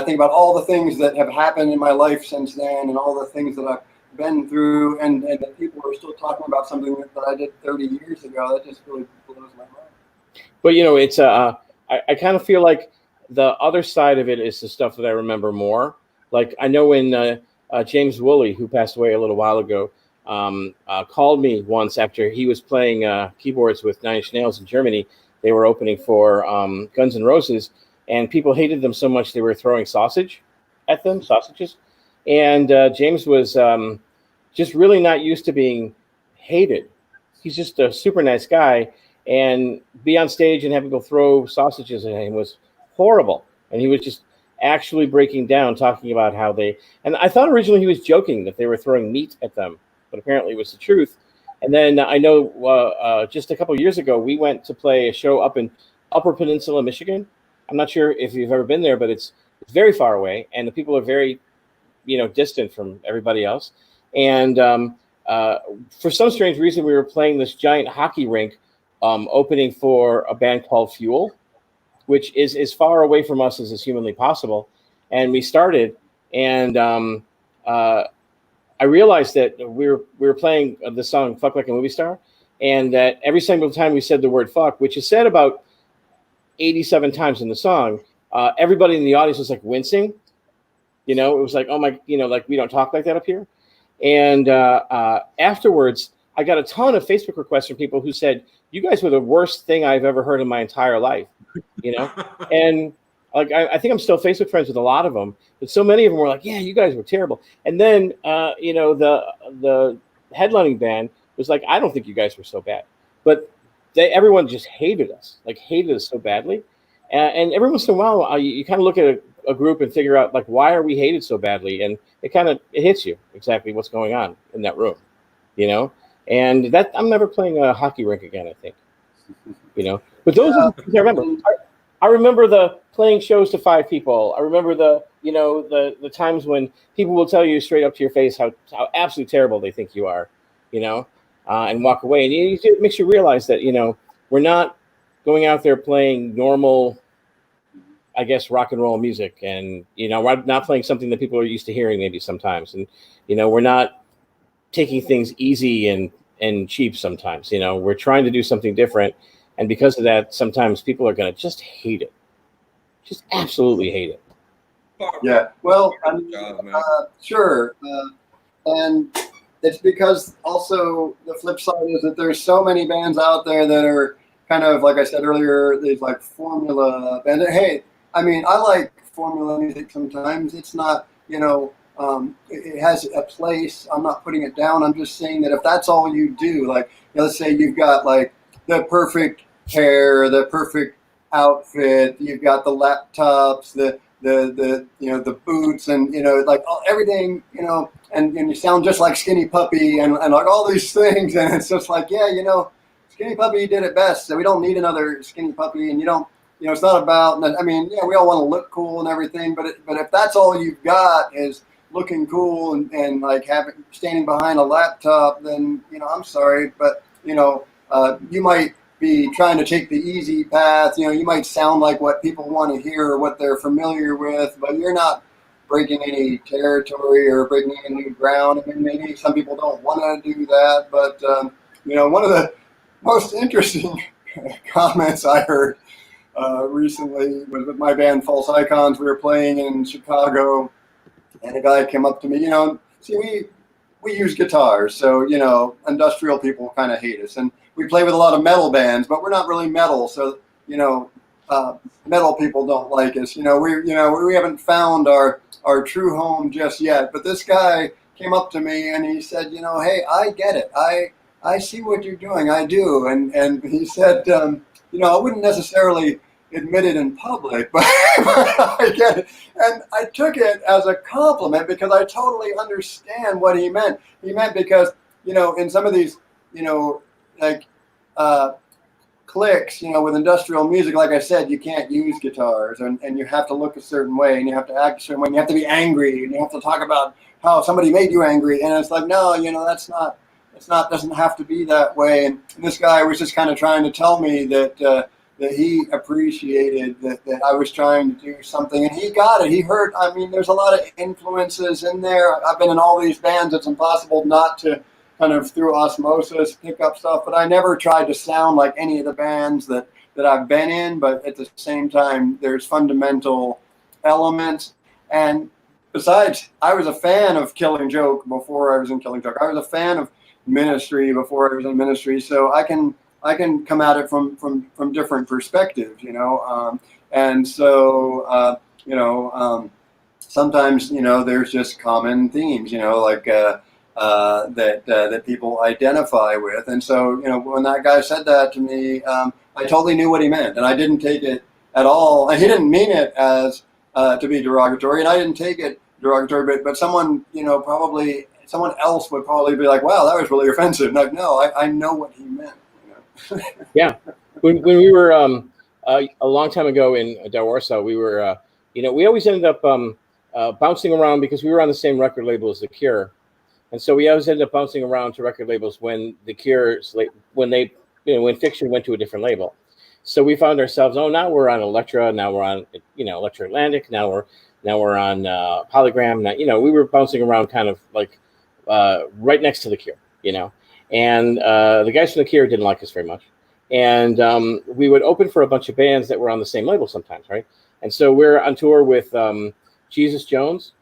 C: think about all the things that have happened in my life since then, and all the things that I've been through, and that people are still talking about something that I did 30 years ago. That just really blows my mind.
B: But it's I kind of feel like the other side of it is the stuff that I remember more. Like I know when James Woolley, who passed away a little while ago, called me once after he was playing keyboards with Nine Inch Nails in Germany. They were opening for Guns N' Roses, and people hated them so much they were throwing sausages at them. And James just really not used to being hated. He's just a super nice guy, and be on stage and have people throw sausages at him was horrible. And he was just actually breaking down, talking about how they. And I thought originally he was joking that they were throwing meat at them, but apparently it was the truth. And then I know just a couple of years ago we went to play a show up in Upper Peninsula, Michigan. I'm not sure if you've ever been there, but it's very far away, and the people are very, distant from everybody else. And for some strange reason, we were playing this giant hockey rink opening for a band called Fuel, which is as far away from us as is humanly possible. And we started, and I realized that we were playing the song "Fuck Like a Movie Star," and that every single time we said the word "fuck," which is said about 87 times in the song, everybody in the audience was like wincing. It was like, oh my, like we don't talk like that up here. And afterwards, I got a ton of Facebook requests from people who said, "You guys were the worst thing I've ever heard in my entire life," And like I think I'm still Facebook friends with a lot of them, but so many of them were like, "Yeah, you guys were terrible." And then the headlining band was like, "I don't think you guys were so bad," but everyone just hated us so badly. And every once in a while, you kind of look at a group and figure out like, why are we hated so badly? And it hits you exactly what's going on in that room, And that I'm never playing a hockey rink again, I think, But those are the things I remember. I remember the playing shows to 5 people. I remember the times when people will tell you straight up to your face how absolutely terrible they think you are, and walk away. And it makes you realize that, we're not going out there playing normal, I guess, rock and roll music. And, we're not playing something that people are used to hearing maybe sometimes. And, we're not taking things easy and cheap sometimes. We're trying to do something different. And because of that, sometimes people are going to just hate it. Just absolutely hate it.
C: Yeah. Well, sure. And it's because also the flip side is that there's so many bands out there that are kind of, like I said earlier, these like formula bands. Hey, I mean, I like formula music sometimes. It's not, it has a place. I'm not putting it down. I'm just saying that if that's all you do, like, let's say you've got like the perfect hair, the perfect outfit, you've got the laptops, the boots, and like everything, and you sound just like Skinny Puppy and like all these things, and it's just like, Skinny Puppy did it best, so we don't need another Skinny Puppy. And it's not about, I mean, we all want to look cool and everything, but if that's all you've got is looking cool and like standing behind a laptop, then I'm sorry, but you might be trying to take the easy path. You might sound like what people want to hear or what they're familiar with, but you're not breaking any territory or breaking any new ground. I mean, maybe some people don't want to do that, but one of the most interesting comments I heard recently was with my band False Icons. We were playing in Chicago, and a guy came up to me. See, we use guitars, so industrial people kind of hate us, and we play with a lot of metal bands, but we're not really metal, so metal people don't like us. We haven't found our true home just yet. But this guy came up to me and he said, hey, I get it. I see what you're doing. I do. And he said, I wouldn't necessarily admit it in public, but I get it. And I took it as a compliment because I totally understand what he meant. He meant because, in some of these, like clicks, with industrial music, like I said, you can't use guitars, and you have to look a certain way, and you have to act a certain way, and you have to be angry, and you have to talk about how somebody made you angry. And it's like, no, doesn't have to be that way. And this guy was just kind of trying to tell me that he appreciated that I was trying to do something, and he got it. He heard, I mean, there's a lot of influences in there. I've been in all these bands. It's impossible not to kind of through osmosis pick up stuff, but I never tried to sound like any of the bands that I've been in. But at the same time, there's fundamental elements. And besides, I was a fan of Killing Joke before I was in Killing Joke. I was a fan of Ministry before I was in Ministry, so I can come at it from different perspectives, and so sometimes there's just common themes, like that people identify with. And so, when that guy said that to me, I totally knew what he meant, and I didn't take it at all. And he didn't mean it as to be derogatory, and I didn't take it derogatory. But someone, probably someone else would probably be like, "Wow, that was really offensive." Like, no, I know what he meant.
B: Yeah, when we were a long time ago in Del Warsaw, we were we always ended up bouncing around because we were on the same record label as The Cure, and so we always ended up bouncing around to record labels when The Cure's when they when Fiction went to a different label. So we found ourselves, now we're on Elektra, now we're on Electra Atlantic, now we're on Polygram. Now, we were bouncing around kind of like right next to The Cure, and the guys from The Cure didn't like us very much. And we would open for a bunch of bands that were on the same label sometimes, right? And so we're on tour with Jesus Jones,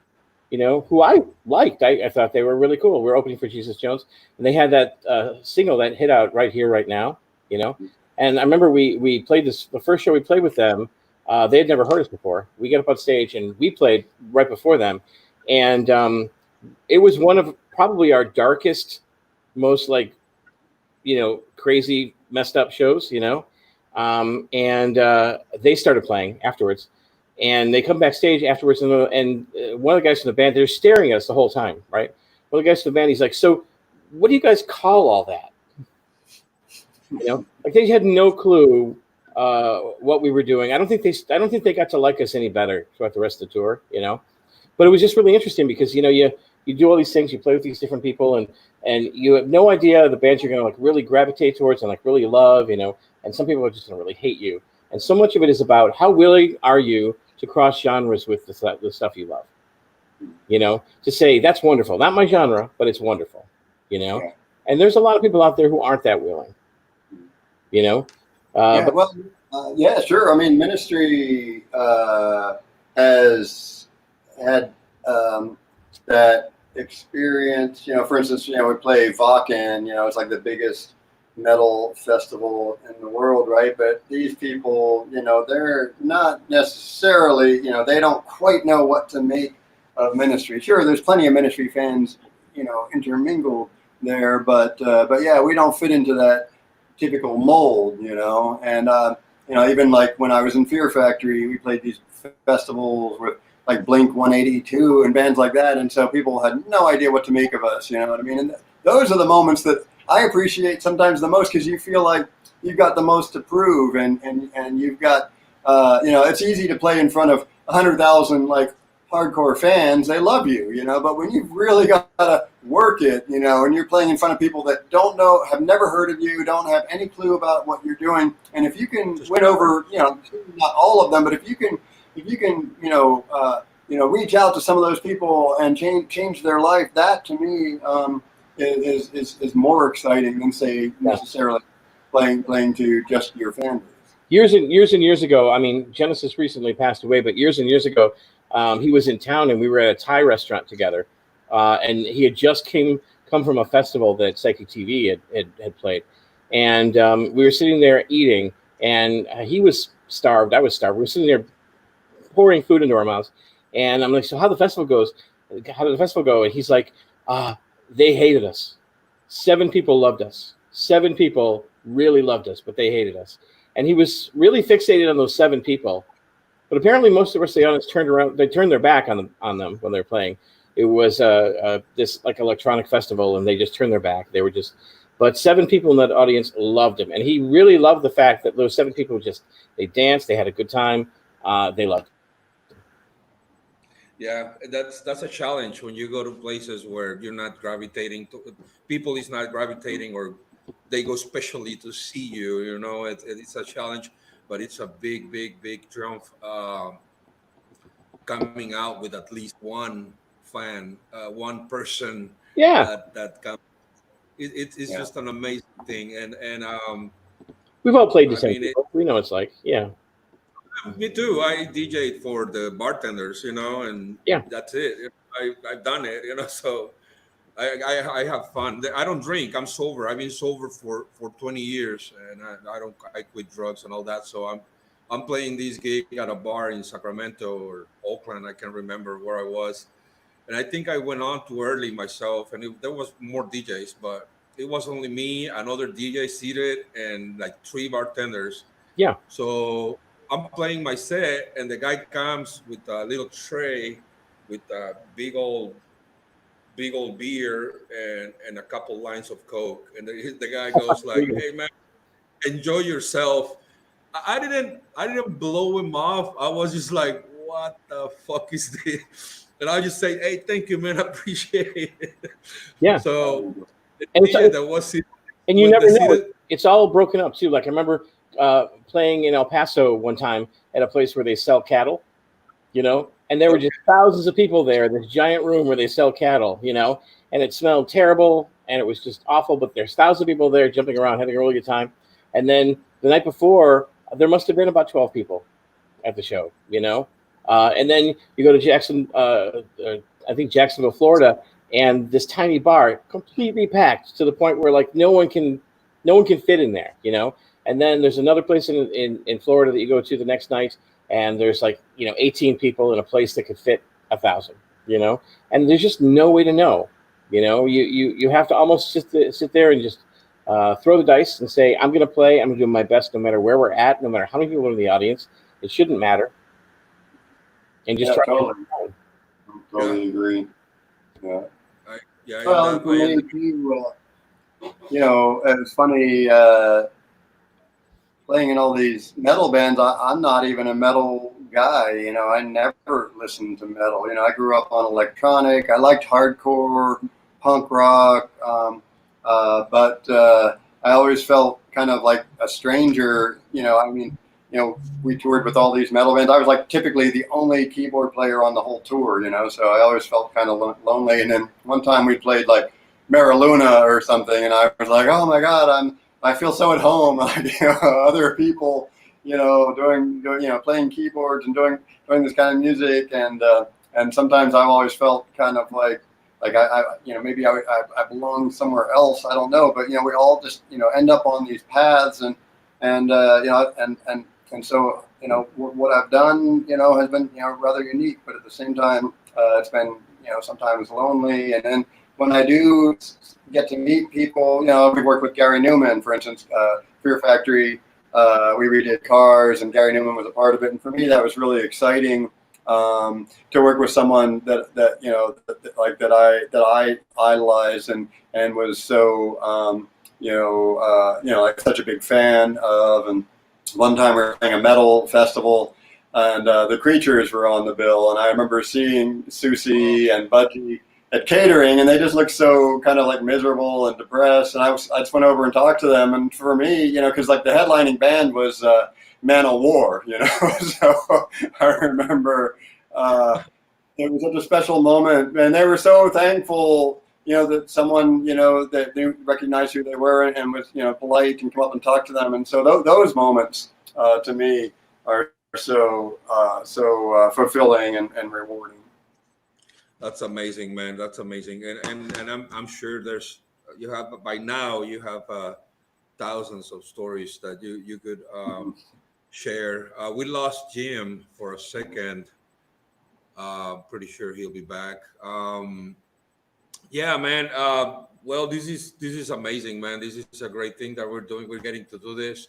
B: who I liked. I thought they were really cool. We're opening for Jesus Jones, and they had that single that hit out Right Here, Right Now, And I remember we played the first show we played with them. They had never heard us before. We got up on stage and we played right before them, and it was one of probably our darkest, most crazy, messed up shows, and they started playing afterwards, and they come backstage afterwards, and one of the guys from the band, they're staring at us the whole time, right? One of the guys from the band, he's like, "So, what do you guys call all that?" Like they had no clue what we were doing. I don't think they got to like us any better throughout the rest of the tour, But it was just really interesting because you do all these things, you play with these different people, and you have no idea the bands you're going to really gravitate towards and really love, And some people are just going to really hate you. And so much of it is about how willing are you to cross genres with the stuff you love, To say that's wonderful, not my genre, but it's wonderful,
C: Yeah.
B: And there's a lot of people out there who aren't that willing,
C: Yeah, sure. I mean, Ministry has had that experience. For instance, we play Wacken. It's like the biggest metal festival in the world, right? But these people, they're not necessarily, they don't quite know what to make of Ministry. Sure, there's plenty of Ministry fans, intermingled there, but yeah, we don't fit into that typical mold, and even like when I was in Fear Factory, we played these festivals with like Blink 182 and bands like that, and so people had no idea what to make of us, you know what I mean? And those are the moments that I appreciate sometimes the most, because you feel like you've got the most to prove, and you've got it's easy to play in front of 100,000 like hardcore fans. They love you, but when you've really got to work it, and you're playing in front of people that don't know, have never heard of you, don't have any clue about what you're doing, and if you can win over, not all of them, but if you can reach out to some of those people and change their life, that to me is more exciting than say necessarily playing to just your fan base.
B: Years and years ago, I mean, Genesis recently passed away, but years and years ago, he was in town and we were at a Thai restaurant together, and he had just come from a festival that Psychic TV had played, and we were sitting there eating, and he was starved, I was starved. We were sitting there pouring food into our mouths, and I'm like, "So how did the festival go?" And he's like, "They hated us. 7 people loved us. 7 people really loved us, but they hated us." And he was really fixated on those 7 people. But apparently most of the rest of the audience turned their back on them when they were playing. It was this like electronic festival, and they just turned their back. But 7 people in that audience loved him. And he really loved the fact that those 7 people they danced, they had a good time, they loved him.
A: Yeah, that's a challenge when you go to places where you're not gravitating to people is not gravitating, or they go specially to see you. It's a challenge, but it's a big triumph coming out with at least one fan, one person
B: Yeah,
A: that comes. It's just an amazing thing, and
B: we've all played the
A: I
B: same
A: mean,
B: people. We know what it's like. Yeah.
A: me too. I DJ'd for the bartenders, and
B: Yeah.
A: that's it. I've done it, so I have fun. I don't drink. I'm sober. I've been sober for 20 years, and I quit drugs and all that. So I'm playing this gig at a bar in Sacramento or Oakland. I can't remember where I was, and I think I went on too early myself, and there was more DJs, but it was only me, another DJ seated, and like three bartenders.
B: Yeah.
A: So I'm playing my set, and the guy comes with a little tray with a big old beer and a couple lines of coke, and the guy goes like, "Hey man, enjoy yourself." I didn't blow him off. I was just like, "What the fuck is this?" And I just say, "Hey, thank you, man. I appreciate it."
B: Yeah.
A: So the
B: And
A: DJ that was seated,
B: and you
A: when
B: never
A: the
B: know.
A: seated,
B: It's all broken up too. Like I remember playing in El Paso one time at a place where they sell cattle, and there were just thousands of people there, this giant room where they sell cattle, and it smelled terrible and it was just awful, but there's thousands of people there jumping around, having a really good time. And then the night before, there must have been about 12 people at the show, and then you go to I think Jacksonville, Florida, and this tiny bar completely packed to the point where like no one can fit in there, and then there's another place in Florida that you go to the next night, and there's like 18 people in a place that could fit 1,000, and there's just no way to know. You have to almost sit there and just throw the dice and say, I'm going to play, I'm going to do my best no matter where we're at, no matter how many people are in the audience. It shouldn't matter, and just
C: Yeah,
B: try.
C: totally agree. Yeah.
A: yeah,
C: Well, and for me too, it was funny playing in all these metal bands. I'm not even a metal guy. I never listened to metal. I grew up on electronic. I liked hardcore, punk rock, but I always felt kind of like a stranger. We toured with all these metal bands. I was like typically the only keyboard player on the whole tour, so I always felt kind of lonely. And then one time we played like Mariluna or something, and I was like, oh my God, I feel so at home. Like, other people, doing playing keyboards and doing this kind of music, and sometimes I've always felt kind of like I maybe I belong somewhere else. I don't know, but we all just end up on these paths, and so what I've done has been rather unique, but at the same time it's been sometimes lonely. And then when I do get to meet people, we worked with Gary Newman, for instance, Fear Factory. We redid Cars, and Gary Newman was a part of it. And for me, that was really exciting to work with someone that I idolized and was so like such a big fan of. And one time we were playing a metal festival, and the Creatures were on the bill, and I remember seeing Susie and Budgie at catering, and they just looked so kind of like miserable and depressed. And I just went over and talked to them, and for me, because like the headlining band was Man of War, so I remember it was such a special moment, and they were so thankful, that someone, that they recognized who they were and was, polite and come up and talk to them. And so those moments to me are so fulfilling and rewarding.
A: That's amazing, man. That's amazing, and I'm sure you have thousands of stories that you could share. We lost Jim for a second. Pretty sure he'll be back. Yeah, man. Well, this is amazing, man. This is a great thing that we're doing. We're getting to do this.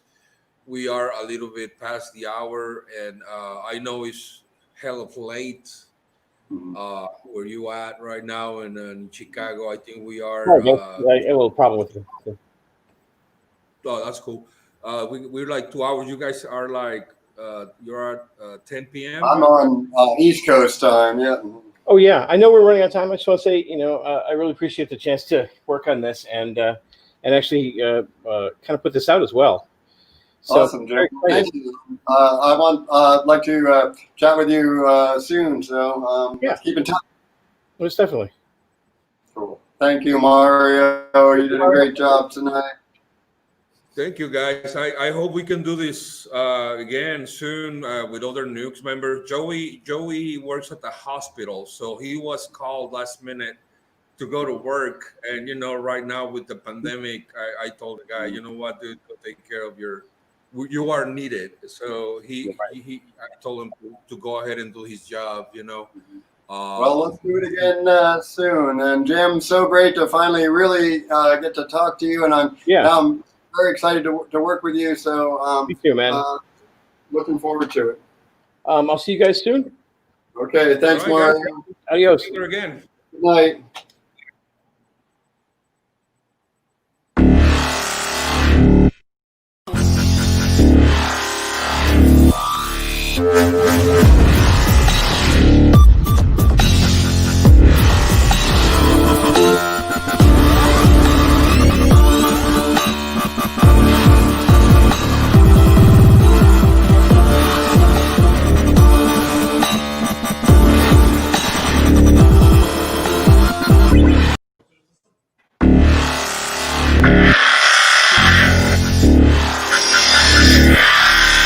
A: We are a little bit past the hour, and I know it's hell of late. Where you at right now in Chicago? I think we are.
B: I have a little problem with it.
A: Oh, that's cool. We're like 2 hours. You guys are like you're at 10 p.m.
C: I'm on East Coast time. Yeah.
B: Oh yeah, I know we're running out of time. I just want to say, I really appreciate the chance to work on this and actually kind of put this out as well. So,
C: awesome, Jake. Thank you. I'd like to chat with you soon. So let's keep in touch.
B: Most definitely.
C: Cool. Thank you, Mario. You did a great job tonight.
A: Thank you, guys. I hope we can do this again soon with other NUKES members. Joey works at the hospital, so he was called last minute to go to work. And right now with the pandemic, I told the guy, you know what, dude, go take care of you are needed. So I told him to go ahead and do his job.
C: Well, let's do it again soon. And Jim, so great to finally really get to talk to you. And I'm very excited to work with you. So
B: me too, man.
C: Looking forward to it.
B: I'll see you guys soon.
C: Okay, thanks,
A: All right,
C: Mark.
A: guys.
B: Adios.
A: Again.
C: Good night.